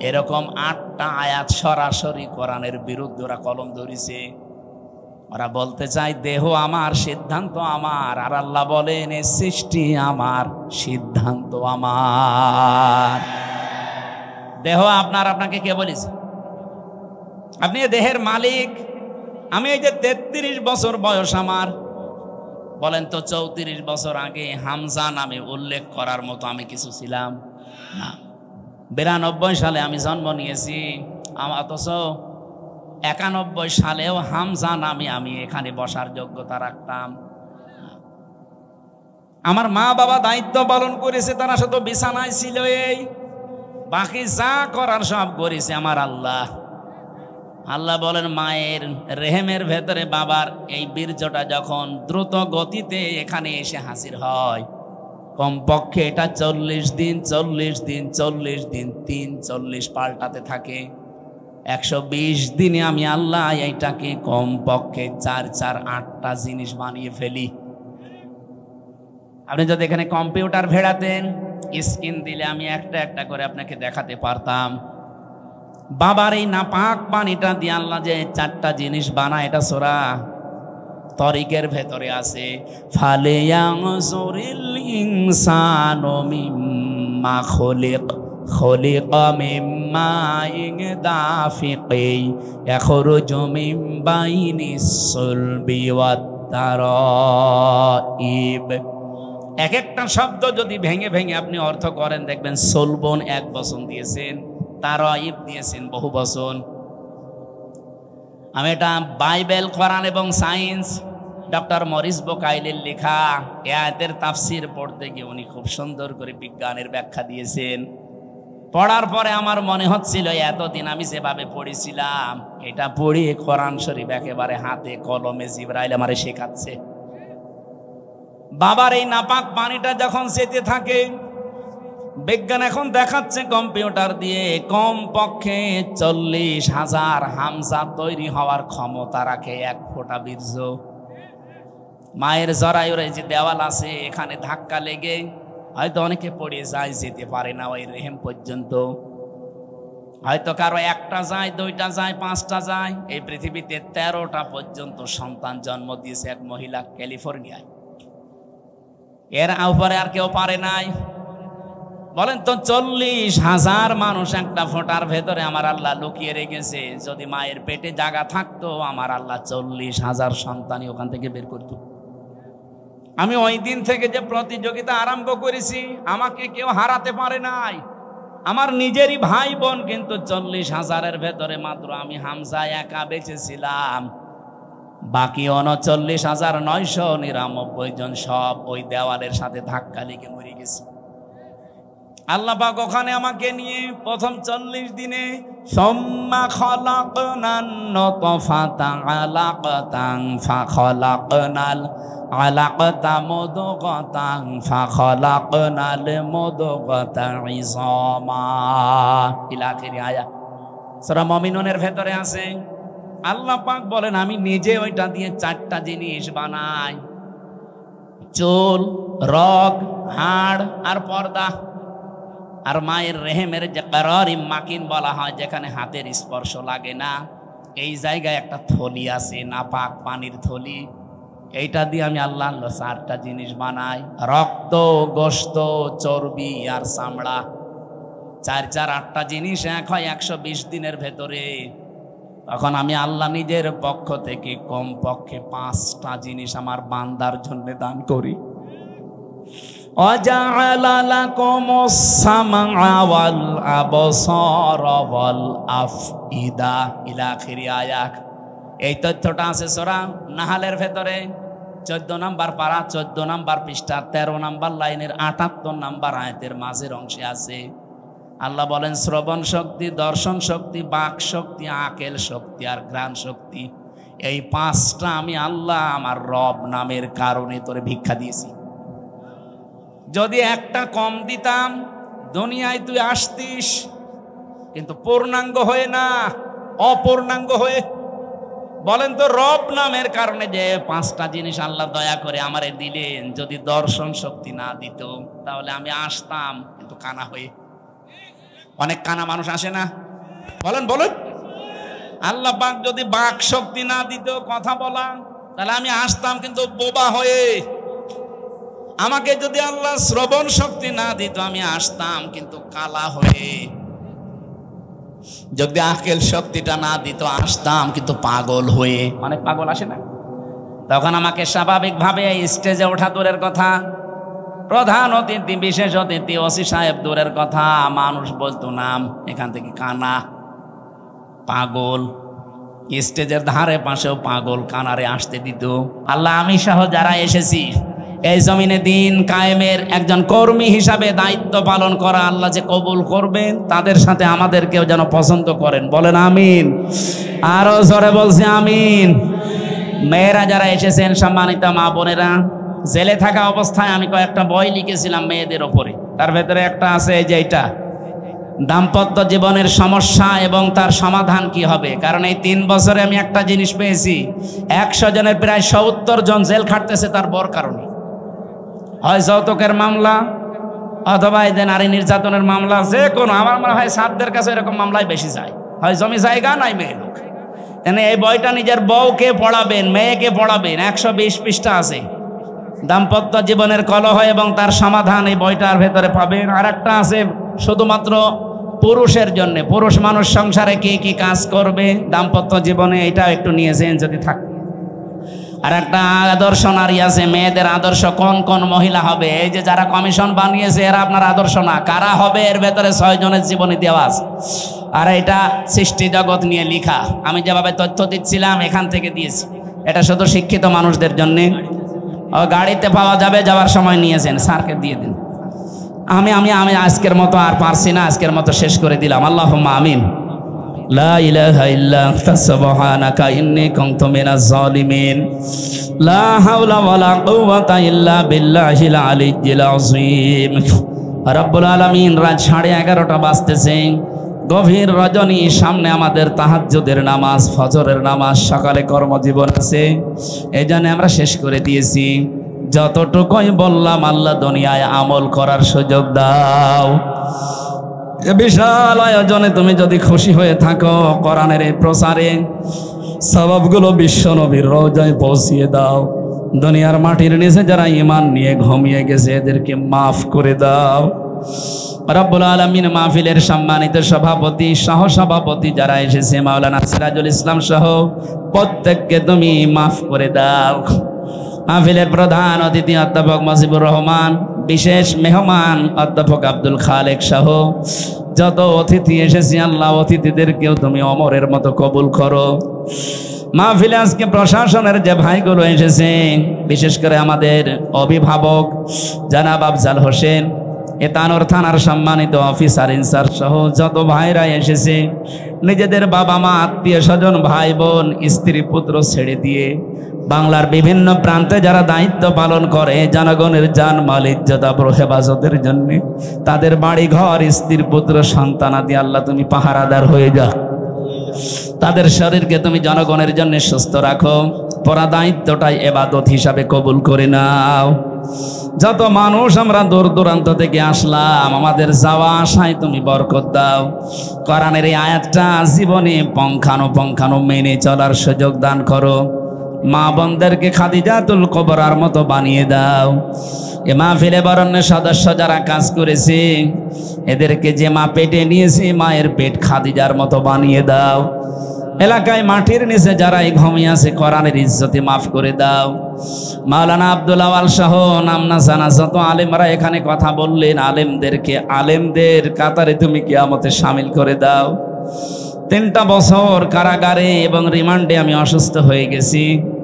এরকম 8টা আয়াত সরাসরি কোরআনের বিরুদ্ধে ওরা কলম ধরেছে। ওরা বলতে চায় দেহ আমার, সিদ্ধান্ত আমার। আর আল্লাহ বলেন এ সৃষ্টি আমার, সিদ্ধান্ত আমার। দেহ আপনার, আপনাকে কে বলেছে? আপনি দেহের মালিক। আমি এই যে 33 বছর বয়স আমার, বলেন তো 34 বছর আগে হামজা নামে উল্লেখ করার মতো আমি কিছু ছিলাম না। 92 সালে আমি জন্ম নিয়েছি, অথচ 91 সালেও হামজা নামে আমি এখানে বসার যোগ্যতা রাখতাম। আমার মা বাবা দায়িত্ব পালন করেছে, তারা শুধু বিছানায় ছিল, এই বাকি যা করার সব করেছে আমার আল্লাহ। আল্লাহ বলেন মায়ের রেহেমের ভেতরে বাবার এই বীর্যটা যখন দ্রুত গতিতে এখানে এসে হাজির হয়, কমপক্ষে এটা 40 দিন 40 দিন 40 দিন 40 পাল্টাতে থাকে। 120 দিনে আমি আল্লাহ এইটাকে কমপক্ষে 8টা জিনিস বানিয়ে ফেলি। আপনি যদি এখানে কম্পিউটার ভেড়াতেন, স্ক্রিন দিলে আমি একটা একটা করে আপনাকে দেখাতে পারতাম। বাবার এই নাপাক পানিটা দিয়ে আল্লাহ যে 4টা জিনিস বানায়, এটা সূরা তরিকের ভেতরে আছে। ফালিয়ানজুরিল ইনসানু মিম্মা খুলিকা মিম্মা দাফিকি ইয়াখরুজু মিন বাইনিস সুলবি ওয়াত তারাইব। এক একটা শব্দ যদি ভেঙে ভেঙে আপনি অর্থ করেন, দেখবেন সলবন 1 বচন দিয়েছেন, তারাইব দিয়েছেন বহু বচন। আমি এটা বাইবেল, কোরআন এবং সায়েন্স, ডক্টর মরিস বোকাইলের লেখা আয়াতের তাফসির পড়তে গিয়ে উনি খুব সুন্দর করে বিজ্ঞানের ব্যাখ্যা দিয়েছেন। পড়ার পরে আমার মনে হচ্ছিল এতদিন আমি যেভাবে পড়েছিলাম এটা পড়ি কোরআন শরীফ একেবারে হাতে কলমে জিবরাইল আমারে শেখাচ্ছে। বাবার এই নাপাক পানিটা যখন যেতে থাকে, বিজ্ঞান এখন দেখাচ্ছে কম্পিউটার দিয়ে কম পক্ষে 40,000 হামজা তৈরি হওয়ার ক্ষমতা রাখে এক ফোঁটা বীর্য। মায়ের জরায়ুর যে দেওয়াল আছে এখানে ধাক্কা লেগে হয়তো অনেকে পড়ে যায়, যেতে পারে না ওই রেহেম পর্যন্ত। হয়তো কারো একটা যায়, 2টা যায়, 5টা যায়। এই পৃথিবীতে 13টা পর্যন্ত সন্তান জন্ম দিয়েছে এক মহিলা ক্যালিফোর্নিয়ায়। এর উপরে আর কেউ পারে নাই। বলেন তো 40,000 মানুষ একটা ফোঁটার ভেতরে আমার আল্লাহ লুকিয়ে রেখেছে। যদি মায়ের পেটে জায়গা থাকতো আমার আল্লাহ 40,000 সন্তানই ওখান থেকে বের করত। আমি ওই দিন থেকে যে প্রতিযোগিতা আরম্ভ করেছি, আমাকে কেউ হারাতে পারে নাই। আমার নিজেরই ভাই বোন, কিন্তু 40,000-এর ভেতরে মাত্র আমি হামজা একা বেঁচেছিলাম। বাকি 39,999 জন সব ওই দেওয়ালের সাথে ধাক্কা লেগে মরে গেছে। আল্লাহ পাক ওখানে আমাকে নিয়ে প্রথম 40 দিনে সুম্মা খালাকনান নুতফাতান আলাকাতান ফাখালাকনাল আলাকাতা মুদগাতান ফাখালাকনাল মুদগাতা ইযামা ইলা আখিরি আয়াত সূরা মুমিনুনের ভেতরে আছে। আল্লাহ পাক বলেন আমি নিজে ওইটা দিয়ে 4টা জিনিস বানাই, চুল, রগ, হাড় আর পর্দা। আর মায়ের রেহেমের যে কারারিম মাকিন বলা হয়, যেখানে হাতের স্পর্শ লাগে না, এই জায়গায় একটা থলি আছে, নাপাক পানির থলি। এইটা দিয়ে আমি আল্লাহ 4টা জিনিস বানাই, রক্ত, গোশত, চর্বি আর চামড়া। 4 8টা জিনিস এক হয় 120 দিনের ভেতরে। তখন আমি আল্লাহ নিজের পক্ষ থেকে কম পক্ষে 5টা জিনিস আমার বান্দার জন্য দান করি। وَجَعَلَ لَكُمُ السَّمْعَ وَالْأَبْصَارَ وَالْأَفْئِدَةَ ইলা আখিরি আয়াত। এই তথ্যটা আছে সূরা নাহালের ভেতরে 14 নম্বর পারা, 14 নম্বর পৃষ্ঠা, 13 নম্বর লাইনের 78 নম্বর আয়াতের মাঝের অংশে আছে। আল্লাহ বলেন শ্রবণ শক্তি, দর্শন শক্তি, বাক শক্তি, আকেল শক্তি আর ঘ্রাণ শক্তি, এই 5টা আমি আল্লাহ আমার রব নামের কারণে তোরে ভিক্ষা দিয়েছি। যদি একটা কম দিতাম দুনিয়ায় তুই আসতিস, কিন্তু পূর্ণাঙ্গ হয়ে না, অপূর্ণাঙ্গ হয়ে। বলেন তো রব নামের কারণে যে 5টা জিনিস আল্লাহ দয়া করে আমারে দিলেন, যদি দর্শন শক্তি না দিত তাহলে আমি আসতাম কিন্তু কানা হয়ে। অনেক কানা মানুষ আসে না, বলেন বলেন। আল্লাহ পাক যদি বাক শক্তি না দিত কথা বলা, তাহলে আমি আসতাম কিন্তু বোবা হয়ে। আমাকে যদি আল্লাহ শ্রবণ শক্তি না দিত আমি আসতাম কিন্তু কালা হয়ে। যদি আকেল শক্তিটা না দিত আসতাম কিন্তু পাগল হয়ে। অনেক পাগল আসে না, তখন আমাকে স্বাভাবিকভাবে স্টেজে ওঠা দূরের কথা, প্রধান অতিথি, বিশেষ অতিথি, ওসি সাহেব দূরের কথা, মানুষ বলতো নাম এখান থেকে কানা, পাগল। স্টেজের ধারে পাশেও পাগল কানারে আসতে দিত। আল্লাহ আমি সহ যারা এসেছি এই জমিনে দিন কায়েমের একজন কর্মী হিসাবে দায়িত্ব পালন করা, আল্লাহ যে কবুল করবেন, তাদের সাথে আমাদেরকেও যেন পছন্দ করেন। বলেন আমিন। আরো জোরে বলছি আমিন। মেয়েরা যারা এসেছেন, সম্মানিত মা বোনেরা, জেলে থাকা অবস্থায় আমি কয়েকটা বই লিখেছিলাম মেয়েদের ওপরে। তার ভেতরে একটা আছে এই যে এটা, দাম্পত্য জীবনের সমস্যা এবং তার সমাধান কি হবে। কারণ এই 3 বছরে আমি একটা জিনিস পেয়েছি, 100 জনের প্রায় 70 জন জেল খাটতেছে তার বর কারণে। হয় যৌতুকের মামলা অথবা এই যে নারী নির্যাতনের মামলা, যে কোনো। আমার মনে হয় সাতদের কাছে এরকম মামলায় বেশি যায়, হয় জমি জায়গা নাই মেয়ে লোক। এই বইটা নিজের বউকে পড়াবেন, মেয়েকে পড়াবেন, 120 পৃষ্ঠা আছে। দাম্পত্য জীবনের কলহ এবং তার সমাধান এই বইটার ভেতরে পাবেন। আর একটা আছে শুধুমাত্র পুরুষের জন্য, পুরুষ মানুষ সংসারে কি কি কাজ করবে দাম্পত্য জীবনে, এটাও একটু নিয়েছেন যদি থাকে। আর একটা আদর্শ নারী আছে, মেয়েদের আদর্শ কোন কোন মহিলা হবে। এই যে যারা কমিশন বানিয়েছে এরা আপনার আদর্শ না, কারা হবে এর ভেতরে 6 জনের জীবনী দেওয়া আছে। আর এটা সৃষ্টি জগৎ নিয়ে লেখা। আমি যেভাবে তথ্য দিচ্ছিলাম এখান থেকে দিয়েছি। এটা শুধু শিক্ষিত মানুষদের জন্যে। গাড়িতে পাওয়া যাবে, যাওয়ার সময় নিয়েছেন, স্যারকে দিয়ে দিন। আমি আমি আমি আজকের মতো আর পারছি না, আজকের মতো শেষ করে দিলাম। আল্লাহুম্মা আমিন। লা ইলাহা ইল্লা আনতা সুবহানাকা ইন্নী কুনতু মিনাজ জালিমিন। লা হাওলা ওয়ালা কুওয়াতা ইল্লা বিল্লাহিল আলিয়্যিল আযীম। রব্বুল আলামিন, রাত 11:30 বাজতেছে, গভীর রজনী, সামনে আমাদের তাহাজ্জুদের নামাজ, ফজরের নামাজ, সকালে কর্মজীবন আছে, এই জন্য আমরা শেষ করে দিয়েছি। যতটুকুই বললাম আল্লাহ দুনিয়ায় আমল করার সুযোগ দাও। এ বিশাল আয়োজনে তুমি যদি খুশি হয়ে থাকো, কোরআনের এই প্রচারে সওয়াবগুলো বিশ্ব নবীর রওজায় পৌঁছিয়ে দাও। দুনিয়ার মাটির নিচে যারা ঈমান নিয়ে ঘুমিয়ে গেছে এদেরকে মাফ করে দাও। রব্বুল আলামিন, মাহফিলের সম্মানিত সভাপতি, সহসভাপতি যারা এসেছে, মাওলানা সিরাজুল ইসলাম সহ প্রত্যেককে তুমি মাফ করে দাও। মাহফিলের প্রধান অতিথি অধ্যাপক মুজিবুর রহমান, বিশেষ মেহমান অধ্যাপক আব্দুল খালেক সহ যত অতিথি এসেছে, আল্লাহ অতিথিদেরকেও তুমি অমরের মতো কবুল করো। মাহফিলে আজকে প্রশাসনের যে ভাইগুলো এসেছে, বিশেষ করে আমাদের অভিভাবক জনাব আফজাল হোসেন, এতানোর থানার সম্মানিত অফিসার ইনচার্জ সহ যত ভাইরা এসেছে, নিজেদের বাবা মা, আত্মীয় স্বজন, ভাই বোন, স্ত্রী পুত্র ছেড়ে দিয়ে বাংলার বিভিন্ন প্রান্তে যারা দায়িত্ব পালন করে জনগণের জান মাল ইজ্জত আবরু হেফাজতের জন্য, তাদের বাড়ি ঘর, স্ত্রী পুত্র সন্তানাদি আল্লাহ তুমি পাহারাদার হয়ে যাও। তাদের শরীরকে তুমি জনগণের জন্য সুস্থ রাখো। পরা দায়িত্বটাই ইবাদত হিসাবে কবুল করে নাও। যত মানুষ আমরা দূর দূরান্ত থেকে আসলাম, আমাদের যাওয়া আসায় তুমি বরকত দাও। কোরআনের এই আয়াতটা জীবনে পঙ্খানো মেনে চলার সুযোগ দান করো। মা বোনদেরকে খাদিজাতুল কুবরার মতো বানিয়ে দাও। এ মাহফিলে বরণ্যের সদস্য যারা কাজ করেছে, এদেরকে যে মা পেটে নিয়েছে, মায়ের পেট খাদিজার মতো বানিয়ে দাও। এলাকায় মাটির নিচে যারা এই ঘুমিয়ে আছে, কোরআনের ইজ্জতে মাফ করে দাও। মাওলানা আব্দুল আওয়াল সহ নামনা জানা যত আলেমরা এখানে কথা বললেন, আলেমদের কাতারে তুমি কিয়ামতে শামিল করে দাও। 3টা বছর কারাগারে এবং রিমান্ডে আমি অসুস্থ হয়ে গেছি,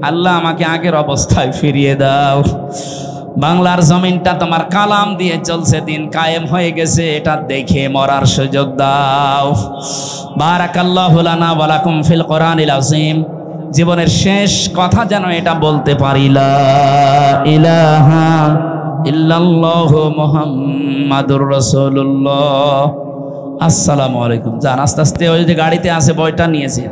আল্লাহ আমাকে আগের অবস্থায় ফিরিয়ে দাও। বাংলার জমিনটা তোমার কালাম দিয়ে চলছে, দিন কায়েম হয়ে গেছে, এটা দেখে মরার সুযোগ দাও। বারাকাল্লাহু লানা ওয়া লাকুম ফিল কোরআনিল আযীম। জীবনের শেষ কথা যেন এটা বলতে পারি, লা ইলাহা ইল্লাল্লাহু মুহাম্মাদুর রাসূলুল্লাহ। আসসালামু আলাইকুম। যান আস্তে আস্তে, ওই যে গাড়িতে আছে বইটা নিয়েছি।